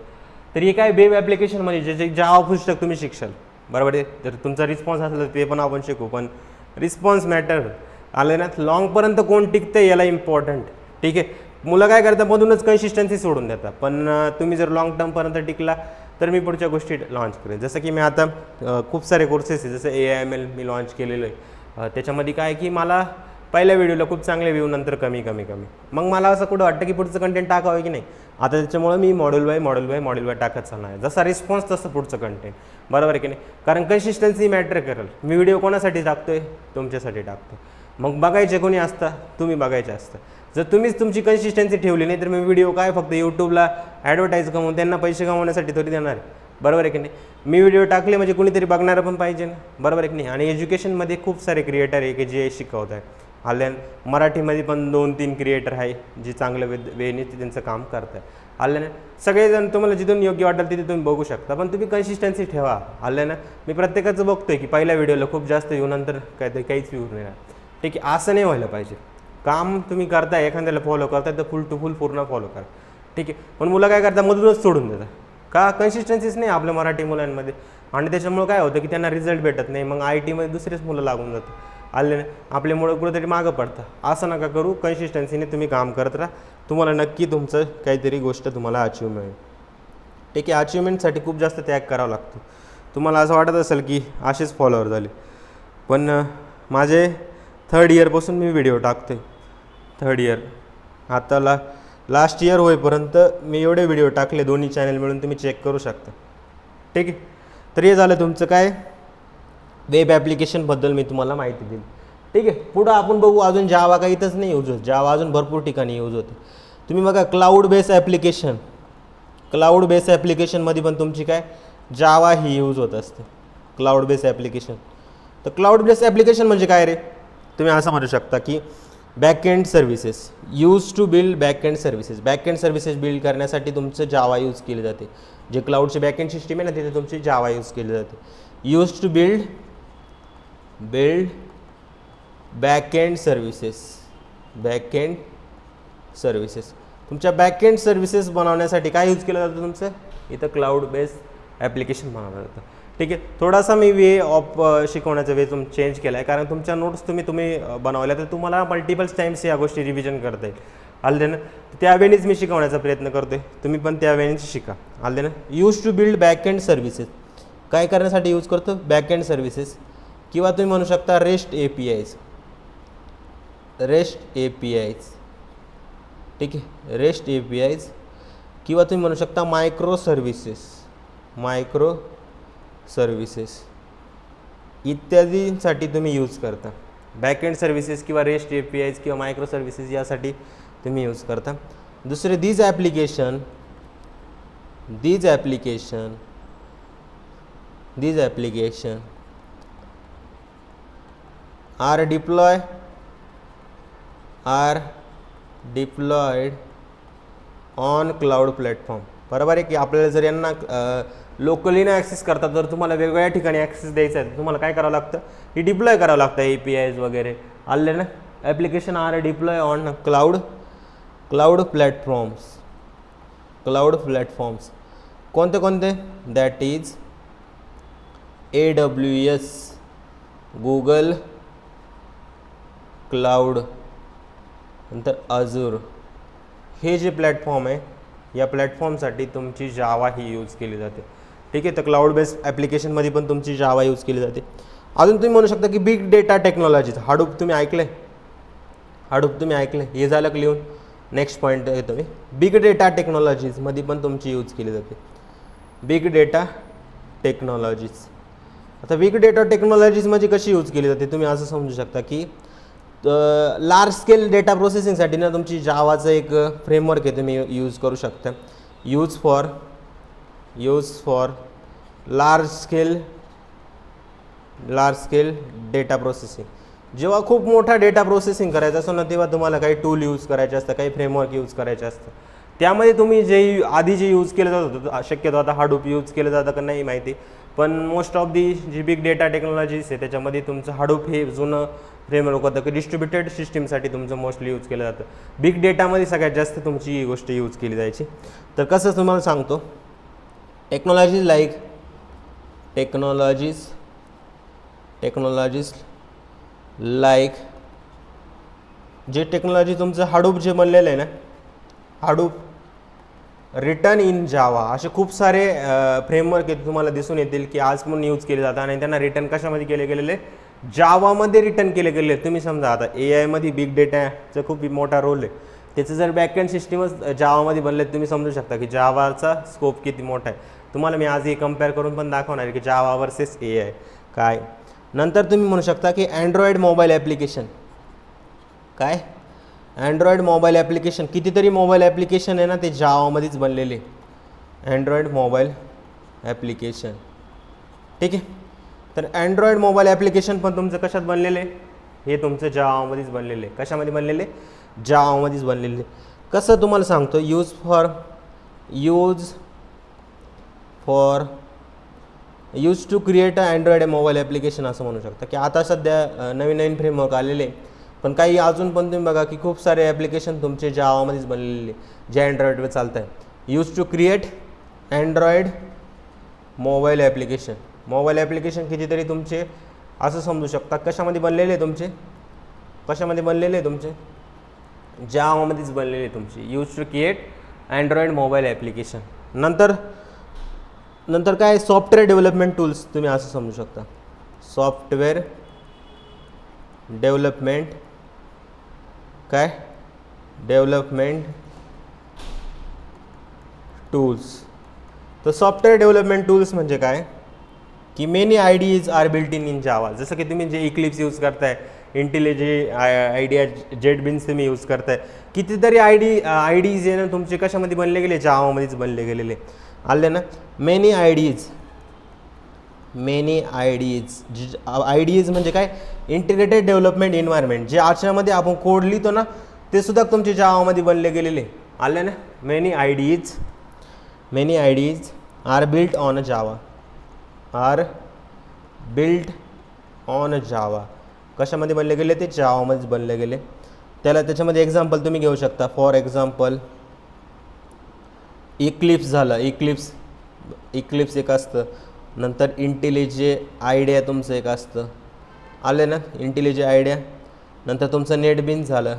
S1: तर हे काय वेब ॲप्लिकेशनमध्ये जे जावा पुस्तक तुम्ही शिक्षाल, बरोबर आहे. तर तुमचा रिस्पॉन्स असला तर ते पण आपण शिकू, पण रिस्पॉन्स मॅटर. आलेनात लॉंगपर्यंत कोण टिकतं याला इम्पॉर्टंट. ठीक आहे, मुलं काय करतात मधूनच कन्सिस्टन्सी सोडून देतात, पण तुम्ही जर लॉंग टर्मपर्यंत टिकला तर मी पुढच्या गोष्टी लॉन्च करेन. जसं की मी आता खूप सारे कोर्सेस आहे, जसं AIML मी लॉन्च केलेलं आहे. त्याच्यामध्ये काय की मला पहिल्या व्हिडिओला खूप चांगले व्ह्यू, नंतर कमी, मग मला असं कुठं वाटतं की पुढचं कंटेंट टाकावं की नाही. आता त्याच्यामुळं मी मॉड्यूल बाय टाकत चालणार आहे. जसा रिस्पॉन्स तसं पुढचं कंटेंट, बरोबर आहे की नाही. कारण कन्सिस्टन्सी मॅटर करेल. मी व्हिडिओ कोणासाठी टाकतोय, तुमच्यासाठी टाकतो. मग बघायचे कोणी असतं, तुम्ही बघायचे असतं. जर तुम्हीच तुमची कन्सिस्टन्सी ठेवली नाही तर मी व्हिडिओ काय फक्त यूट्यूबला ॲडव्हर्टाईज कमवून त्यांना पैसे कमवण्यासाठी थोडी देणार आहे, बरोबर आहे की नाही. मी व्हिडिओ टाकले म्हणजे कुणीतरी बघणारं पण पाहिजे ना, बरोबर आहे की नाही. आणि एज्युकेशनमध्ये खूप सारे क्रिएटर आहे की जे शिकवत आहे. आल्यान मराठीमध्ये पण 2-3 क्रिएटर आहे जे चांगलं वेने त्यांचं काम करत आहे. आल्यानं सगळेजण तुम्हाला जिथून योग्य वाटेल तिथे तुम्ही बघू शकता, पण तुम्ही कन्सिस्टन्सी ठेवा. आल्यानं मी प्रत्येकाचं बघतोय की पहिल्या व्हिडिओला खूप जास्त येऊ, नंतर काहीच व्ह्यू नाही. ठीक आहे, असं नाही व्हायला पाहिजे. काम तुम्ही करताय, एखाद्याला फॉलो करताय तर फुल टू फुल पूर्ण फॉलो करा. ठीक आहे, पण मुलं काय करतात मधूनच सोडून देतात. का, कन्सिस्टन्सीच नाही आपल्या मराठी मुलांमध्ये. आणि त्याच्यामुळं काय होतं की त्यांना रिझल्ट भेटत नाही. मग ITमध्ये दुसरेच मुलं लागून जातात. आले आपले मुलं कुठेतरी मागं पडतं. असं नका करू, कन्सिस्टन्सीने तुम्ही काम करत राहा. तुम्हाला नक्की तुमचं काहीतरी गोष्ट तुम्हाला अचीव मिळेल. ठीक आहे, अचिव्हमेंटसाठी खूप जास्त त्याग करावा लागतो. तुम्हाला असं वाटत असेल की असेच फॉलोअर झाले, पण माझे 3rd इयरपासून मी व्हिडिओ टाकतो आहे. 3rd इयर आता लास्ट इयर होईपर्यंत मी एवढे व्हिडिओ टाकले, दोन्ही चॅनल मिळून तुम्ही चेक करू शकता. ठीक आहे, तर हे झालं तुमचं काय वेब ॲप्लिकेशनबद्दल मी तुम्हाला माहिती दिली. ठीक आहे, पुढं आपण बघू. अजून जावा काही इथंच नाही यूज होत, जावा अजून भरपूर ठिकाणी यूज होते. तुम्ही बघा क्लाउड बेस ॲप्लिकेशनमध्ये पण तुमची काय जावा ही यूज होत असते. Cloud base application. तर क्लाउड बेस ॲप्लिकेशन म्हणजे काय रे, तुम्ही असं म्हणू शकता की backend services, use to build backend services build करण्यासाठी तुमचं जावा यूज केले जाते. जे क्लाउडचे बॅकएंड सिस्टीम आहे ना, तिथे तुमची जावा यूज केली जाते. Use to build backend services. तुमच्या बॅकएंड सर्व्हिसेस बनवण्यासाठी काय यूज केलं जातं तुमचं, इथं क्लाउड बेस ॲप्लिकेशन बनवलं जातं. ठीक आहे, थोडासा मी वे ऑफ शिकवण्याचा वे चेंज केला आहे, कारण तुमच्या नोट्स तुम्ही बनवल्या तर तुम्हाला मल्टिपल्स टाईम्स या गोष्टी रिव्हिजन करता येईल. आलं ना, त्या वेळेच मी शिकवण्याचा प्रयत्न करतो आहे. तुम्ही पण त्या वेळेच शिका. आलं ना. Use to build backend services काय करण्यासाठी यूज करतो, बॅकएंड सर्व्हिसेस. किंवा तुम्ही म्हणू शकता रेस्ट APIs. ठीक आहे, रेस्ट APIs. किंवा तुम्ही म्हणू शकता मायक्रो सर्व्हिसेस इत्यादींसाठी तुम्ही यूज करता. बॅकएंड सर्व्हिसेस किंवा रेस्ट APIs किंवा मायक्रो सर्व्हिसेस यासाठी तुम्ही यूज करता. दुसरे these application are deployed on cloud platform. बरोबर आहे की आपल्याला जर यांना लोकली ना ॲक्सेस करता, तर तुम्हाला वेगवेगळ्या ठिकाणी ॲक्सेस द्यायचा आहे, तुम्हाला काय करावं लागतं, ही डिप्लॉय करावं लागतं APIs वगैरे आले ना. Application are deploy on cloud platforms कोणते कोणते, that is AWS, Google cloud, नंतर अजूर. हे जे प्लॅटफॉर्म आहे, या प्लॅटफॉर्मसाठी तुमची जावा ही यूज केली जाते. ठीक आहे, तर क्लाउड बेस्ड ॲप्लिकेशनमध्ये पण तुमची जावा यूज केली जाते. अजून तुम्ही म्हणू शकता की बिग डेटा टेक्नॉलॉजीज, हाडूप तुम्ही ऐकलं आहे, हे झालं लिहून. नेक्स्ट पॉईंट येतो मी, बिग डेटा टेक्नॉलॉजीजमध्ये पण तुमची यूज केली जाते, बिग डेटा टेक्नॉलॉजीज. आता बिग डेटा टेक्नॉलॉजीज म्हणजे कशी यूज केली जाते, तुम्ही असं समजू शकता की लार्ज स्केल डेटा प्रोसेसिंगसाठी ना तुमची जावाचं एक फ्रेमवर्क आहे, तुम्ही यूज करू शकता. Use for large scale data processing. जेव्हा खूप मोठा डेटा प्रोसेसिंग करायचा असतो ना, तेव्हा तुम्हाला काही टूल यूज करायचे असतं, काही फ्रेमवर्क यूज करायचे असतं. त्यामध्ये तुम्ही जे आधी जे यूज केलं जात होतं, शक्यतो आता हाडूप यूज केलं जातं का नाही माहिती, पण मोस्ट ऑफ दी जी बिग डेटा टेक्नॉलॉजीज आहे त्याच्यामध्ये तुमचं हाडूप हे जुनं फ्रेमवर्क होतं की डिस्ट्रीब्युटेड सिस्टीमसाठी तुमचं मोस्टली यूज केलं जातं. बिग डेटामध्ये सगळ्यात जास्त तुमची ही गोष्ट यूज केली जायची. तर कसं तुम्हाला सांगतो, टेक्नॉलॉजीज लाईक जे टेक्नॉलॉजी तुमचं हाडूप जे बनलेलं आहे ना, हाडूप रिटर्न इन जावा, असे खूप सारे फ्रेमवर्क आहेत तुम्हाला दिसून येतील की आज पण यूज केले जातात आणि त्यांना रिटर्न कशामध्ये केले गेलेले, जावामध्ये रिटर्न केले गेले. तुम्ही समजा आता AI बिग डेटाचा खूप मोठा रोल आहे, त्याचं जर बॅकएंड सिस्टीमच जावामध्ये बनले, तुम्ही समजू शकता की जावाचा स्कोप किती मोठा आहे. तुम्हाला मी आज हे कम्पेअर करून पण दाखवणार आहे की जावा वर्सेस AI काय. नंतर तुम्ही म्हणू शकता की अँड्रॉइड मोबाईल ॲप्लिकेशन, काय अँड्रॉइड मोबाईल ॲप्लिकेशन, कितीतरी मोबाईल ॲप्लिकेशन आहे ना ते जावामध्येच बनलेले, अँड्रॉइड मोबाईल ॲप्लिकेशन. ठीक आहे, तर अँड्रॉइड मोबाईल ॲप्लिकेशन पण तुमचं कशात बनलेले, हे तुमचं जावामध्येच बनलेले. कशामध्ये बनलेले, जावामध्येच बनलेले. कसं तुम्हाला सांगतो, use to create a android mobile application असं म्हणू शकता. की आता सध्या नवीन फ्रेमवर्क आलेले, पण काही अजून पण तुम्ही बघा की खूप सारे ॲप्लिकेशन तुमचे जावामध्येच बनलेले जे अँड्रॉइडवर चालत आहे. Use to create Android mobile application कितीतरी तुमचे असं समजू शकता कशामध्ये बनलेले तुमचे, जावामध्येच बनलेले तुमचे. Use to create Android mobile application. नंतर काय, सॉफ्टवेअर डेव्हलपमेंट टूल्स, तुम्ही असं समजू शकता, सॉफ्टवेअर डेव्हलपमेंट टूल्स. तर सॉफ्टवेअर डेव्हलपमेंट टूल्स म्हणजे काय की many IDEs are built in Java. जसं की तुम्ही जे इक्लिप्स यूज करताय, इंटेलिजे आयडिया, जेटबीन्स तुम्ही यूज करताय, कितीतरी आयडीज आहे ना तुमचे कशामध्ये बनले गेले, जावामध्येच बनले गेलेले. आले ना. मेनी आयडीज म्हणजे काय, इंटिग्रेटेड डेव्हलपमेंट एन्व्हायरमेंट, जे आचरणामध्ये आपण कोड लिहितो ना ते सुद्धा तुमचे जावामध्ये बनले गेलेले. आले ना. Many IDEs are built on Java. कशामध्ये बनले गेले, ते जावामध्येच बनले गेले. त्याच्यामध्ये एक्झाम्पल तुम्ही घेऊ शकता. फॉर एक्झाम्पल इक्लिप्स झालं, इक्लिप्स एक असतं. नंतर इंटेलिजे आयडिया तुमचं एक असतं. आले ना, इंटेलिजे आयडिया. नंतर तुमचं नेटबीन्स झालं.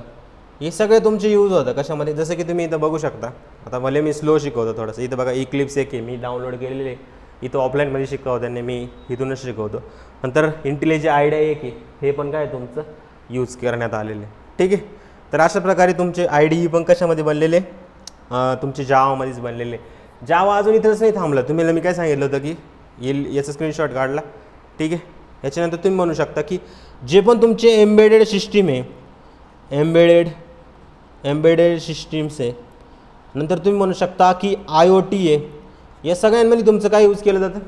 S1: हे सगळे तुमचे यूज होतं कशामध्ये, जसं की तुम्ही इथं बघू शकता. आता भले मी स्लो शिकवतो थोडंसं, इथं बघा इक्लिप्स एक आहे, मी डाउनलोड केलेले, इथं ऑफलाईनमध्ये शिकवतो त्यांनी, मी इथूनच शिकवतो. नंतर इंटेलिजे आयडिया एक आहे, हे पण काय तुमचं यूज करण्यात आलेले. ठीक आहे, तर अशा प्रकारे तुमचे IDE पण कशामध्ये बनलेले, तुमचे जावामध्येच बनलेले. जावा अजून इथंच नाही थांबलं. तुम्हाला मी काय सांगितलं होतं की याचा स्क्रीनशॉट काढला. ठीक आहे, याच्यानंतर तुम्ही म्हणू शकता की जे पण तुमचे एम्बेडेड सिस्टीम आहे, एम्बेडेड सिस्टीम्स आहे, नंतर तुम्ही म्हणू शकता की IoT आहे, या सगळ्यांमध्ये तुमचं काय यूज केलं जातं,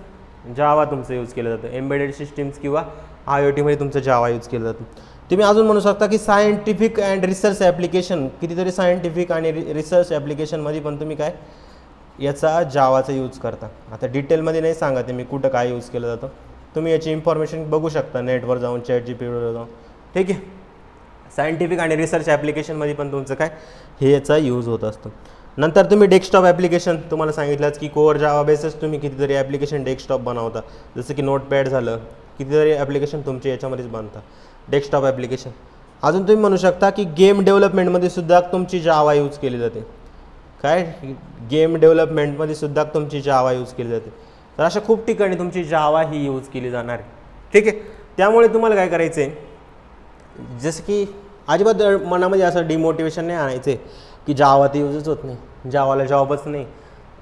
S1: जावा तुमचं यूज केलं जातं. एम्बेडेड सिस्टीम्स किंवा IoTमध्ये तुमचं जावा यूज केलं जातं. तुम्ही अजून म्हणू शकता की सायंटिफिक अँड रिसर्च ॲप्लिकेशन, कितीतरी सायंटिफिक आणि रिसर्च ॲप्लिकेशनमध्ये पण तुम्ही काय याचा जावाचा यूज करता. आता डिटेलमध्ये नाही सांगते मी कुठं काय यूज केलं जातं, तुम्ही याची इन्फॉर्मेशन बघू शकता नेटवर जाऊन, ChatGPTवर जाऊन. ठीक आहे. सायंटिफिक आणि रिसर्च ॲप्लिकेशनमध्ये पण तुमचं काय हे याचा यूज होत असतो. नंतर तुम्ही डेस्कटॉप ॲप्लिकेशन, तुम्हाला सांगितलंच की कोर जावा बेसच तुम्ही कितीतरी ॲप्लिकेशन डेस्कटॉप बनवता, जसं की नोटपॅड झालं, कितीतरी ॲप्लिकेशन तुमचे याच्यामध्येच बनता डेस्कटॉप ॲप्लिकेशन. अजून तुम्ही म्हणू शकता की गेम डेव्हलपमेंटमध्ये सुद्धा तुमची जावा यूज केली जाते. काय गेम डेव्हलपमेंटमध्ये सुद्धा तुमची जावा यूज केली जाते. तर अशा खूप ठिकाणी तुमची जावा ही यूज केली जाणार आहे. ठीक आहे. त्यामुळे तुम्हाला काय करायचं आहे, जसं की अजिबात मनामध्ये असं डिमोटिवेशन नाही आणायचं आहे की जावा तर यूजच होत नाही, जावाला जॉबच नाही.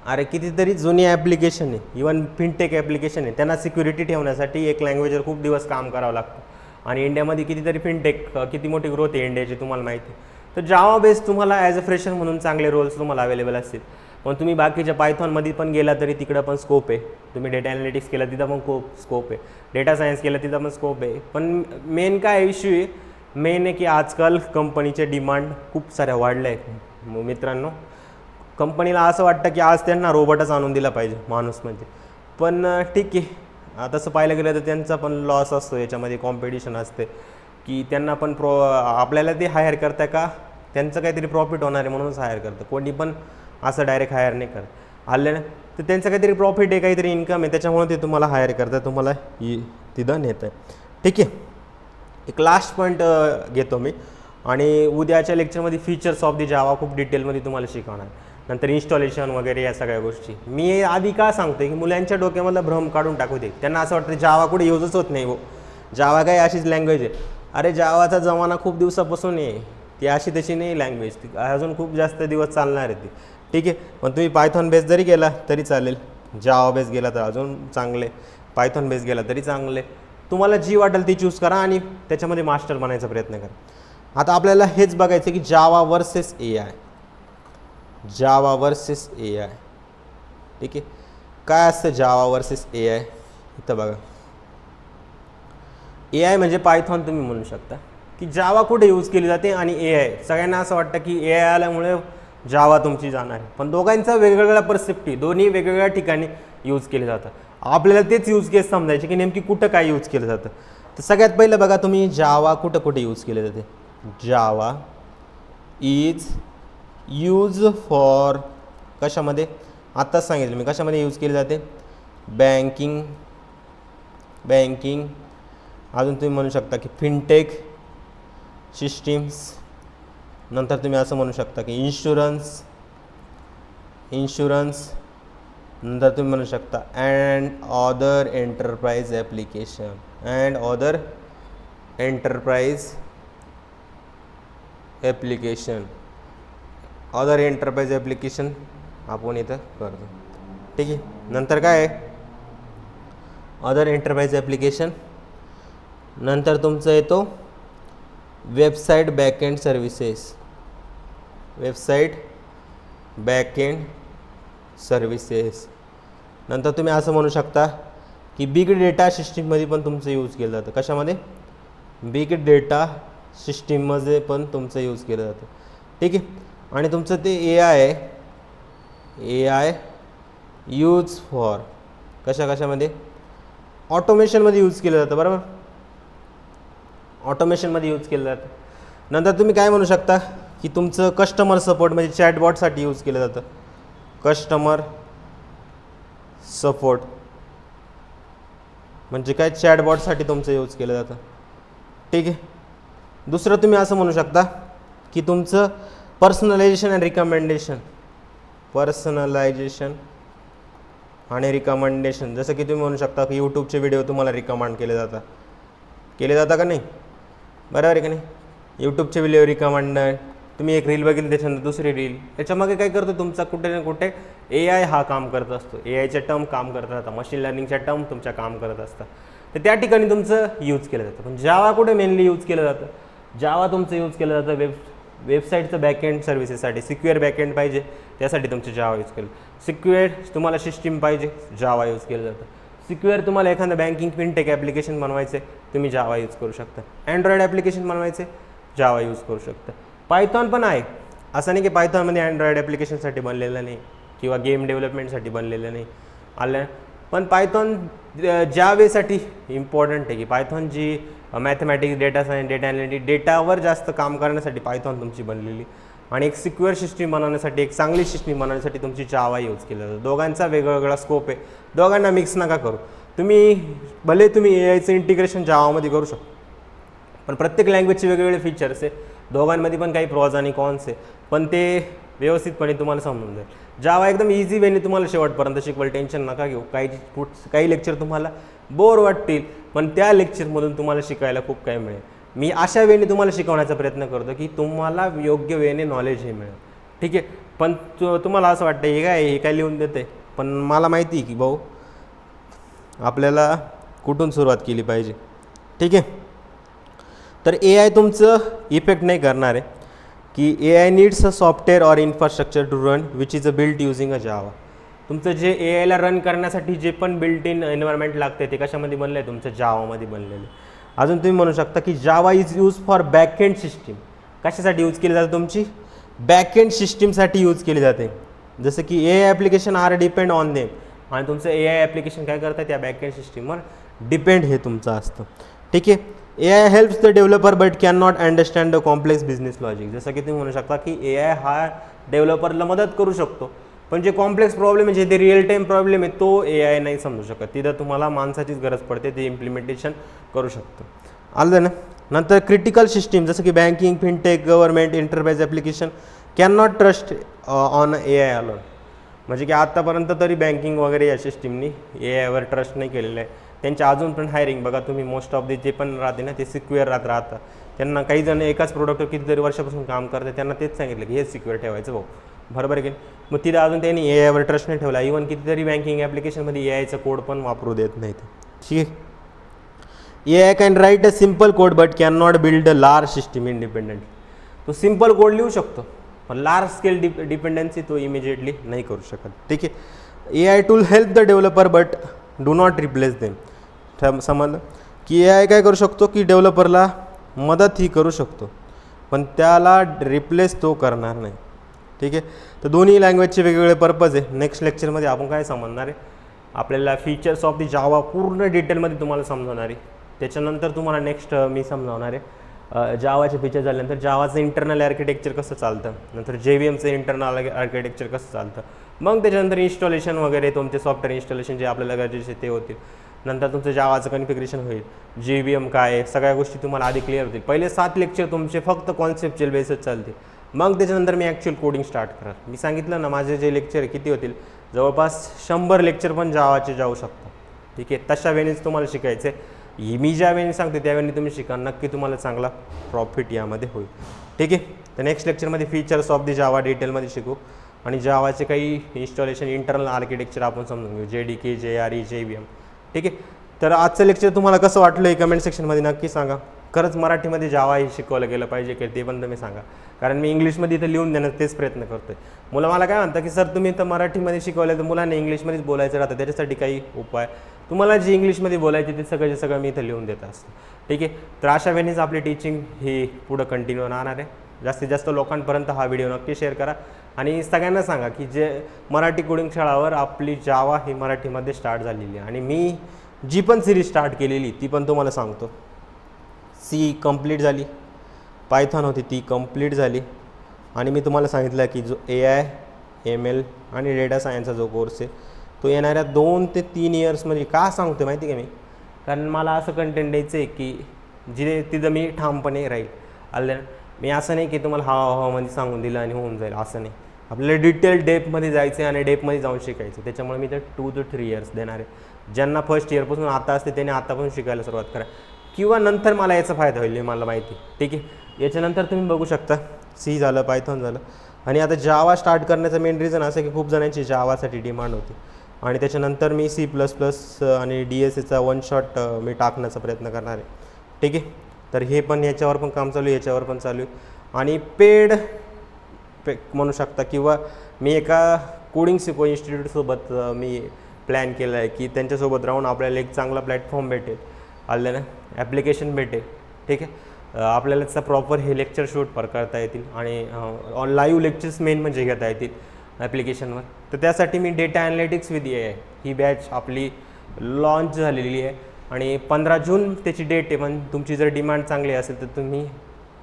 S1: अरे कितीतरी जुनी ॲप्लिकेशन आहे, इवन फिनटेक ॲप्लिकेशन आहे, त्यांना सिक्युरिटी ठेवण्यासाठी एक लँग्वेजवर खूप दिवस काम करावं लागतं. आणि इंडियामध्ये कितीतरी फिनटेक, किती मोठी ग्रोथ आहे इंडियाची तुम्हाला माहिती आहे. तर जावा बेस तुम्हाला ॲज अ फ्रेशर म्हणून चांगले रोल्स तुम्हाला अवेलेबल असतील. पण तुम्ही बाकीच्या पायथॉनमध्ये पण गेला तरी तिकडं पण स्कोप आहे. तुम्ही डेटा ॲनालिटिक्स केला तिथं पण खूप स्कोप आहे, डेटा सायन्स केलं तिथं पण स्कोप आहे. पण मेन काय इश्यू आहे, मेन आहे की आजकाल कंपनीचे डिमांड खूप साऱ्या वाढल्या आहेत. मित्रांनो, कंपनीला असं वाटतं की आज त्यांना रोबोटच आणून दिला पाहिजे माणूस म्हणजे. पण ठीक आहे, तसं पाहायला गेलं तर त्यांचा पण लॉस असतो याच्यामध्ये, कॉम्पिटिशन असते की त्यांना पण आपल्याला ते हायर करतं का त्यांचं काहीतरी प्रॉफिट होणार आहे म्हणूनच हायर करतं. कोणी पण असं डायरेक्ट हायर नाही करत आले ना, तर त्यांचं काहीतरी प्रॉफिट आहे, काहीतरी इन्कम आहे, त्याच्यामुळे ते तुम्हाला हायर करतात, तुम्हाला तिथं नेतं आहे. ठीक आहे. एक लास्ट पॉईंट घेतो मी, आणि उद्याच्या लेक्चरमध्ये फीचर्स ऑफ दी जावा खूप डिटेलमध्ये तुम्हाला शिकवणार. नंतर इन्स्टॉलेशन वगैरे या सगळ्या गोष्टी. मी आधी का सांगतो की मुलांच्या डोक्यामधला भ्रम काढून टाकू दे. त्यांना असं वाटतं जावा कुठे यूजच होत नाही. जावा काय अशीच लँग्वेज आहे. अरे जावाचा जमाना खूप दिवसापासून आहे, ती अशी तशी नाही लँग्वेज, ती अजून खूप जास्त दिवस चालणार आहे ती. ठीक आहे. पण तुम्ही पायथॉन बेस जरी गेला तरी चालेल, जावा बेस गेला तर अजून चांगले, पायथॉन बेस गेला तरी चांगले. तुम्हाला जी वाटेल ती चूज करा आणि त्याच्यामध्ये मास्टर बनायचा प्रयत्न करा. आता आपल्याला हेच बघायचं की जावा वर्सेस AI. जावा वर्सेस AI. ठीक आहे. काय असतं जावा वर्सेस AI? इथं बघा, AI म्हणजे पायथॉन तुम्ही म्हणू शकता की जावा कुठे यूज केली जाते, आणि AI सगळ्यांना असं वाटतं की AI आल्यामुळे जावा तुमची जाणार आहे. पण दोघांचा वेगवेगळा पर्स्पेक्टिव्ह, दोन्ही वेगवेगळ्या ठिकाणी यूज केले जातं. आपल्याला तेच यूज केस समजायचे की नेमकी कुठं काय यूज केलं जातं. तर सगळ्यात पहिलं बघा तुम्ही, जावा कुठं कुठे यूज केले जाते. जावा इज यूज फॉर, कशामध्ये आत्ताच सांगितलं मी कशामध्ये यूज केली जाते, बँकिंग. अजून तुम्ही म्हणू शकता की फिनटेक सिस्टीम्स. नंतर तुम्ही असं म्हणू शकता की इन्शुरन्स. नंतर तुम्ही म्हणू शकता and other enterprise application. Other enterprise application आपण इथं करतो. ठीक आहे. नंतर काय आहे, अदर एंटरप्राइज ॲप्लिकेशन. नंतर तुमचं येतो वेबसाईट बॅकएंड सर्व्हिसेस. नंतर तुम्ही असं म्हणू शकता की बिग डेटा सिस्टीममध्ये पण तुमचं यूज केलं जातं. कशामध्ये? बिग डेटा सिस्टीममध्ये पण तुमचं यूज केलं जातं. ठीक आहे. आणि तुमचं ते AI यूज फॉर कशामध्ये, ऑटोमेशनमध्ये यूज केलं जातं. बरोबर, ऑटोमेशनमध्ये यूज केलं जातं. नंतर तुम्ही काय म्हणू शकता की तुमचं कस्टमर सपोर्ट म्हणजे चॅटबॉटसाठी यूज केलं जातं. कस्टमर सपोर्ट म्हणजे काय, चॅटबॉटसाठी तुमचं यूज केलं जातं. ठीक आहे. दुसरं तुम्ही असं म्हणू शकता की तुमचं पर्सनलायझेशन आणि रिकमेंडेशन. जसं की तुम्ही म्हणू शकता की यूट्यूबचे व्हिडिओ तुम्हाला रिकमेंड केले जातात का नाही, बरोबर आहे का नाही. यूट्यूबचे व्हिडिओ रिकमेंड, तुम्ही एक रील बघितली त्याच्यानंतर दुसरी रील, याच्यामागे काय करतो तुमचा कुठे ना कुठे AI हा काम करत असतो. AIच्या टर्म काम करत राहतात, मशीन लर्निंगच्या टर्म तुमच्या काम करत असतात. तर त्या ठिकाणी तुमचं यूज केलं जातं. पण जावा कुठे मेनली यूज केलं जातं, जावा तुमचं यूज केलं जातं वेबसाईटचं बॅकएंड सर्व्हिसेससाठी. सिक्युअर बॅकएंड पाहिजे त्यासाठी तुमचं जावा यूज केलं. सिक्युअर तुम्हाला सिस्टीम पाहिजे, जावा यूज केलं जातं. सिक्युअर तुम्हाला एखादं बँकिंग फिनटेक ॲप्लिकेशन बनवायचे, तुम्ही जावा यूज करू शकता. अँड्रॉइड ॲप्लिकेशन बनवायचे, जावा यूज करू शकता. पायथॉन पण आहे, असं नाही की पायथॉनमध्ये अँड्रॉइड ॲप्लिकेशनसाठी बनलेलं नाही. किंवा गेम डेव्हलपमेंटसाठी बनलेलं नाही. आलं. पण पायथॉन ज्या वेसाठी इम्पॉर्टंट आहे की पायथॉन जी mathematics, data science, data analytics, डेटावर जास्त काम करण्यासाठी पायथॉन तुमची बनलेली, आणि एक सिक्युअर सिस्टीम बनवण्यासाठी, एक चांगली सिस्टीम बनवण्यासाठी तुमची जावा यूज केलं जातं. दोघांचा वेगवेगळा स्कोप आहे, दोघांना मिक्स नका करू. तुम्ही भले तुम्ही AIचं इंटिग्रेशन जावामध्ये करू शकता, पण प्रत्येक लँग्वेजचे वेगवेगळे फीचर्स आहे, दोघांमध्ये पण काही प्रॉज आणि कॉन्स आहे, पण ते व्यवस्थितपणे तुम्हाला समजून जाईल. जावा एकदम इझी वेने तुम्हाला शेवटपर्यंत शिकवाल, टेन्शन नका घेऊ. काही लेक्चर तुम्हाला बोर वाटतील, पण त्या लेक्चरमधून तुम्हाला शिकायला खूप काही मिळेल. मी अशा वेने तुम्हाला शिकवण्याचा प्रयत्न करतो की तुम्हाला योग्य वेने नॉलेज हे मिळेल. ठीक आहे. पण तुम्हाला असं वाटतं हे काय लिहून देते, पण मला माहिती आहे की भाऊ आपल्याला कुठून सुरुवात केली पाहिजे. ठीक आहे. तर AI तुमचं इफेक्ट नाही करणार आहे की AI needs a software or infrastructure to run which is a built using a Java. तुमचं जे AIला रन करण्यासाठी जे पण बिल्ट इन एन्व्हायरमेंट लागते ते कशामध्ये बनलं आहे, तुमचं जावामध्ये बनलेलं. अजून तुम्ही म्हणू शकता की Java is use for backend system. कशासाठी यूज केली जाते, तुमची बॅकएंड सिस्टीमसाठी यूज केली जाते. जसं की AI application are depend on them, आणि तुमचं AI ॲप्लिकेशन काय करतं त्या बॅकएंड सिस्टीमवर डिपेंड हे तुमचं असतं. ठीक आहे. AI helps the developer but can not understand the complex business logic. जसं की तुम्ही म्हणू शकता की AI हा डेव्हलपरला मदत करू शकतो, पण जे कॉम्प्लेक्स प्रॉब्लेम आहे, जे ते रिअल टाईम प्रॉब्लेम आहे, तो AI नाही समजू शकत. तिथं तुम्हाला माणसाचीच गरज पडते, ते इम्प्लिमेंटेशन करू शकतो. आलं ना. नंतर क्रिटिकल सिस्टीम जसं की banking, fintech, government, enterprise application can not trust on AI alone. म्हणजे की आत्तापर्यंत तरी बँकिंग वगैरे या सिस्टीमनी AIवर ट्रस्ट नाही केलेलं आहे. त्यांच्या अजून पण हायरिंग बघा तुम्ही, मोस्ट ऑफ दी जे पण राहते ना ते सिक्युअर राहतं. त्यांना काही जण एकाच प्रोडक्टवर कितीतरी वर्षापासून काम करतात, त्यांना तेच सांगितलं की हे सिक्युअर ठेवायचं भाऊ, बरोबर आहे की. मग तिथं अजून त्यांनी AIवर ट्रस्ट नाही ठेवला. इव्हन कितीतरी बँकिंग ॲप्लिकेशनमध्ये AIचा कोड पण वापरू देत नाहीत. ठीक आहे. AI can write a simple code but can not build a large system independent. तो सिम्पल कोड लिहू शकतो, पण लार्ज स्केल डिपेंडन्सी तो इमिजिएटली नाही करू शकत. ठीक आहे. AI tool help the developer but do not replace them. समजलं की AI काय करू शकतो की डेव्हलपरला मदत ही करू शकतो, पण त्याला रिप्लेस तो करणार नाही. ठीक आहे. तर दोन्ही लँग्वेजचे वेगवेगळे पर्पज आहे. नेक्स्ट लेक्चरमध्ये आपण काय समजणार आहे, आपल्याला फीचर्स ऑफ दी जावा पूर्ण डिटेलमध्ये तुम्हाला समजवणार आहे. त्याच्यानंतर तुम्हाला नेक्स्ट मी समजावणार आहे जावाचे फीचर झाल्यानंतर जावाचं इंटरनल आर्किटेक्चर कसं चालतं, नंतर JVMचं इंटरनल आर्किटेक्चर कसं चालतं, मग त्याच्यानंतर इन्स्टॉलेशन वगैरे तुमचे सॉफ्टवेअर इन्स्टॉलेशन जे आपल्याला गरजेचे ते होतील. नंतर तुमचं जावाचं कन्फिगरेशन होईल, JVM काय आहे, सगळ्या गोष्टी तुम्हाला आधी क्लिअर होतील. पहिले 7 लेक्चर तुमचे फक्त कॉन्सेप्च्युअल बेसच चालते, मग त्याच्यानंतर मी ॲक्च्युअल कोडिंग स्टार्ट कराल. मी सांगितलं ना माझे जे लेक्चर किती होतील, जवळपास 100 लेक्चर पण जावाचे जाऊ शकतात. ठीक आहे. तशा वेळेस तुम्हाला शिकायचं आहे. मी ज्या वेळी सांगते त्यावेळी तुम्ही शिका, नक्की तुम्हाला चांगला प्रॉफिट यामध्ये होईल. ठीक आहे. तर नेक्स्ट लेक्चरमध्ये फीचर्स ऑफ दी जावा डिटेलमध्ये शिकू, आणि जावाचे काही इन्स्टॉलेशन इंटरनल आर्किटेक्चर आपण समजून घेऊ, JDK, JRE, JVM. ठीक आहे. तर आजचं लेक्चर तुम्हाला कसं वाटलं हे कमेंट सेक्शनमध्ये नक्की सांगा. खरंच मराठीमध्ये जावा हे शिकवलं गेलं पाहिजे की ते पण तुम्ही सांगा, कारण मी इंग्लिशमध्ये इथं लिहून देण्याचा तेच प्रयत्न करतो आहे. मुलं मला काय म्हणतं की सर तुम्ही तर मराठीमध्ये शिकवलं तर मुलांना इंग्लिशमध्येच बोलायचं राहतं, त्याच्यासाठी काही उपाय. तुम्हाला जी इंग्लिशमध्ये बोलायची ते सगळं मी इथं लिहून देत असतो. ठीक आहे. तर अशा वेळेस आपली टीचिंग ही पुढं कंटिन्यू राहणार आहे. जास्तीत जास्त लोकांपर्यंत हा व्हिडिओ नक्की शेअर करा, आणि सगळ्यांना सांगा की जे मराठी कोडिंग शाळावर आपली जावा ही मराठीमध्ये स्टार्ट झालेली आहे, आणि मी जी पण सिरीज स्टार्ट केलेली ती पण तुम्हाला सांगतो. C कंप्लीट झाली, पायथॉन होती ती कंप्लीट झाली, आणि मी तुम्हाला सांगितलं की जो AI, ML आणि डेटा सायन्सचा जो कोर्स आहे तो येणाऱ्या 2 ते 3 इयर्समध्ये. का सांगतो माहिती का मी, कारण मला असं कंटेंट द्यायचं आहे की तिथं मी ठामपणे राहील. आलं. मी असं नाही की तुम्हाला हवामध्ये सांगून दिलं आणि होऊन जाईल, असं नाही. आपल्याला डिटेल डेपमध्ये जायचं आहे आणि डेपमध्ये जाऊन शिकायचं. त्याच्यामुळे मी तर 2 ते 3 इयर्स देणार आहे. ज्यांना फर्स्ट इयरपासून आता असते त्याने आतापासून शिकायला सुरुवात करा, किंवा नंतर मला याचा फायदा होईल हे मला माहिती. ठीक आहे. याच्यानंतर तुम्ही बघू शकता C झालं, पायथॉन झालं, आणि आता जावा स्टार्ट करण्याचं मेन रिझन असं की खूप जणांची जावासाठी डिमांड होती, आणि त्याच्यानंतर मी C++ आणि DSAचा वन शॉट मी टाकण्याचा प्रयत्न करणार आहे. ठीक आहे. तर हे पण याच्यावर पण काम चालू आहे, याच्यावर पण चालू आहे, आणि पेड म्हणू शकता, किंवा मी एका कोडिंग सिको इन्स्टिट्यूटसोबत मी प्लॅन केलं आहे की त्यांच्यासोबत राहून आपल्याला एक चांगला प्लॅटफॉर्म भेटेल, आलं ना, ॲप्लिकेशन भेटेल. ठीक आहे. आपल्याला प्रॉपर हे लेक्चर शूट पर करता येतील, आणि लाईव्ह लेक्चर्स मेन म्हणजे घेता येतील, ॲप्लिकेशनवर. तर त्यासाठी मी डेटा ॲनालिटिक्स विथ AI ही बॅच आपली लॉन्च झालेली आहे आणि 15 जून त्याची डेट आहे. पण तुमची जर डिमांड चांगली असेल तर तुम्ही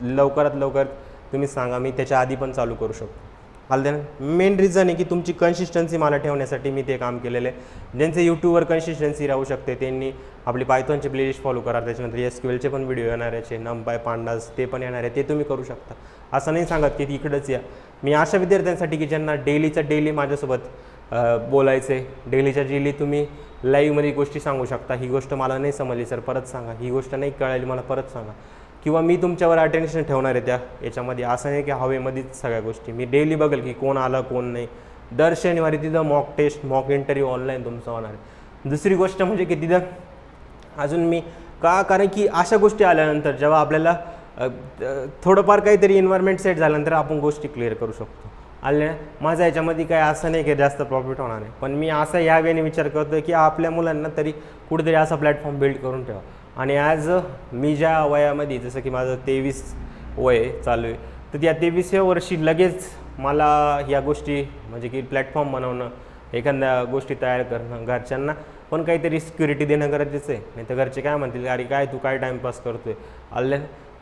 S1: लवकरात लवकर तुम्ही सांगा, मी त्याच्या आधी पण चालू करू शकतो. आलं. मेन रिझन आहे की तुमची कन्सिस्टन्सी मला ठेवण्यासाठी मी ते काम केलेलं आहे. ज्यांचे यूट्यूबवर कन्सिस्टन्सी राहू शकते त्यांनी आपली पायथॉनचे प्लेलिस्ट फॉलो करा. त्याच्यानंतर SQLचे पण व्हिडिओ येणार आहे, NumPy Pandas ते पण येणार आहे, ते तुम्ही करू शकता. असं नाही सांगत की इकडंच या. मी अशा विद्यार्थ्यांसाठी की ज्यांना डेली माझ्यासोबत बोलायचं आहे, डेली तुम्ही लाईव्हमध्ये गोष्टी सांगू शकता. ही गोष्ट मला नाही समजली सर परत सांगा, ही गोष्ट नाही कळाली मला परत सांगा, किंवा मी तुमच्यावर अटेन्शन ठेवणार आहे त्या याच्यामध्ये. असं नाही की हवेमध्येच सगळ्या गोष्टी. मी डेली बघेल की कोण आलं कोण नाही. दर शनिवारी तिथं mock test mock interview online तुमचं होणार आहे. दुसरी गोष्ट म्हणजे की तिथं अजून मी कारण की अशा गोष्टी आल्यानंतर जेव्हा आपल्याला थोडंफार काहीतरी एन्व्हायरमेंट सेट झाल्यानंतर आपण गोष्टी क्लिअर करू शकतो. आले माझ्या याच्यामध्ये काय असं नाही की जास्त प्रॉफिट होणार आहे, पण मी असं या वेळेने विचार करतो की आपल्या मुलांना तरी कुठेतरी असा प्लॅटफॉर्म बिल्ड करून ठेवा. आणि ॲज मी ज्या वयामध्ये, जसं की माझं 23 वय चालू आहे, तर त्या 23व्या वर्षी लगेच मला या गोष्टी म्हणजे की प्लॅटफॉर्म बनवणं, एखाद्या गोष्टी तयार करणं, घरच्यांना पण काहीतरी सिक्युरिटी देणं गरजेचं आहे. नाही तर घरचे काय म्हणतील, अरे काय तू काय टाईमपास करतो आहे, आलं.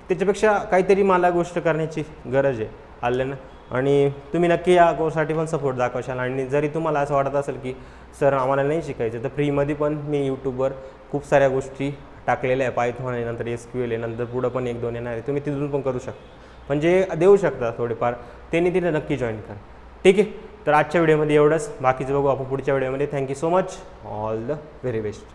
S1: त्याच्यापेक्षा काहीतरी मला गोष्ट करण्याची गरज आहे, आलं ना. आणि तुम्ही नक्की या कोर्ससाठी पण सपोर्ट दाखवशाल. आणि जरी तुम्हाला असं वाटत असेल की सर आम्हाला नाही शिकायचं, तर फ्रीमध्ये पण मी यूट्यूबवर खूप साऱ्या गोष्टी टाकलेल्या आहे. पायथॉन आहे, नंतर SQL आहे, नंतर पुढं पण 1-2 येणार आहे, तुम्ही तिथून पण करू शकता. म्हणजे देऊ शकता थोडेफार, त्यांनी तिथं नक्की जॉईन करा. ठीक आहे. तर आजच्या व्हिडिओमध्ये एवढंच. बाकीचं बघू आपण पुढच्या व्हिडिओमध्ये. Thank you so much. All the very best.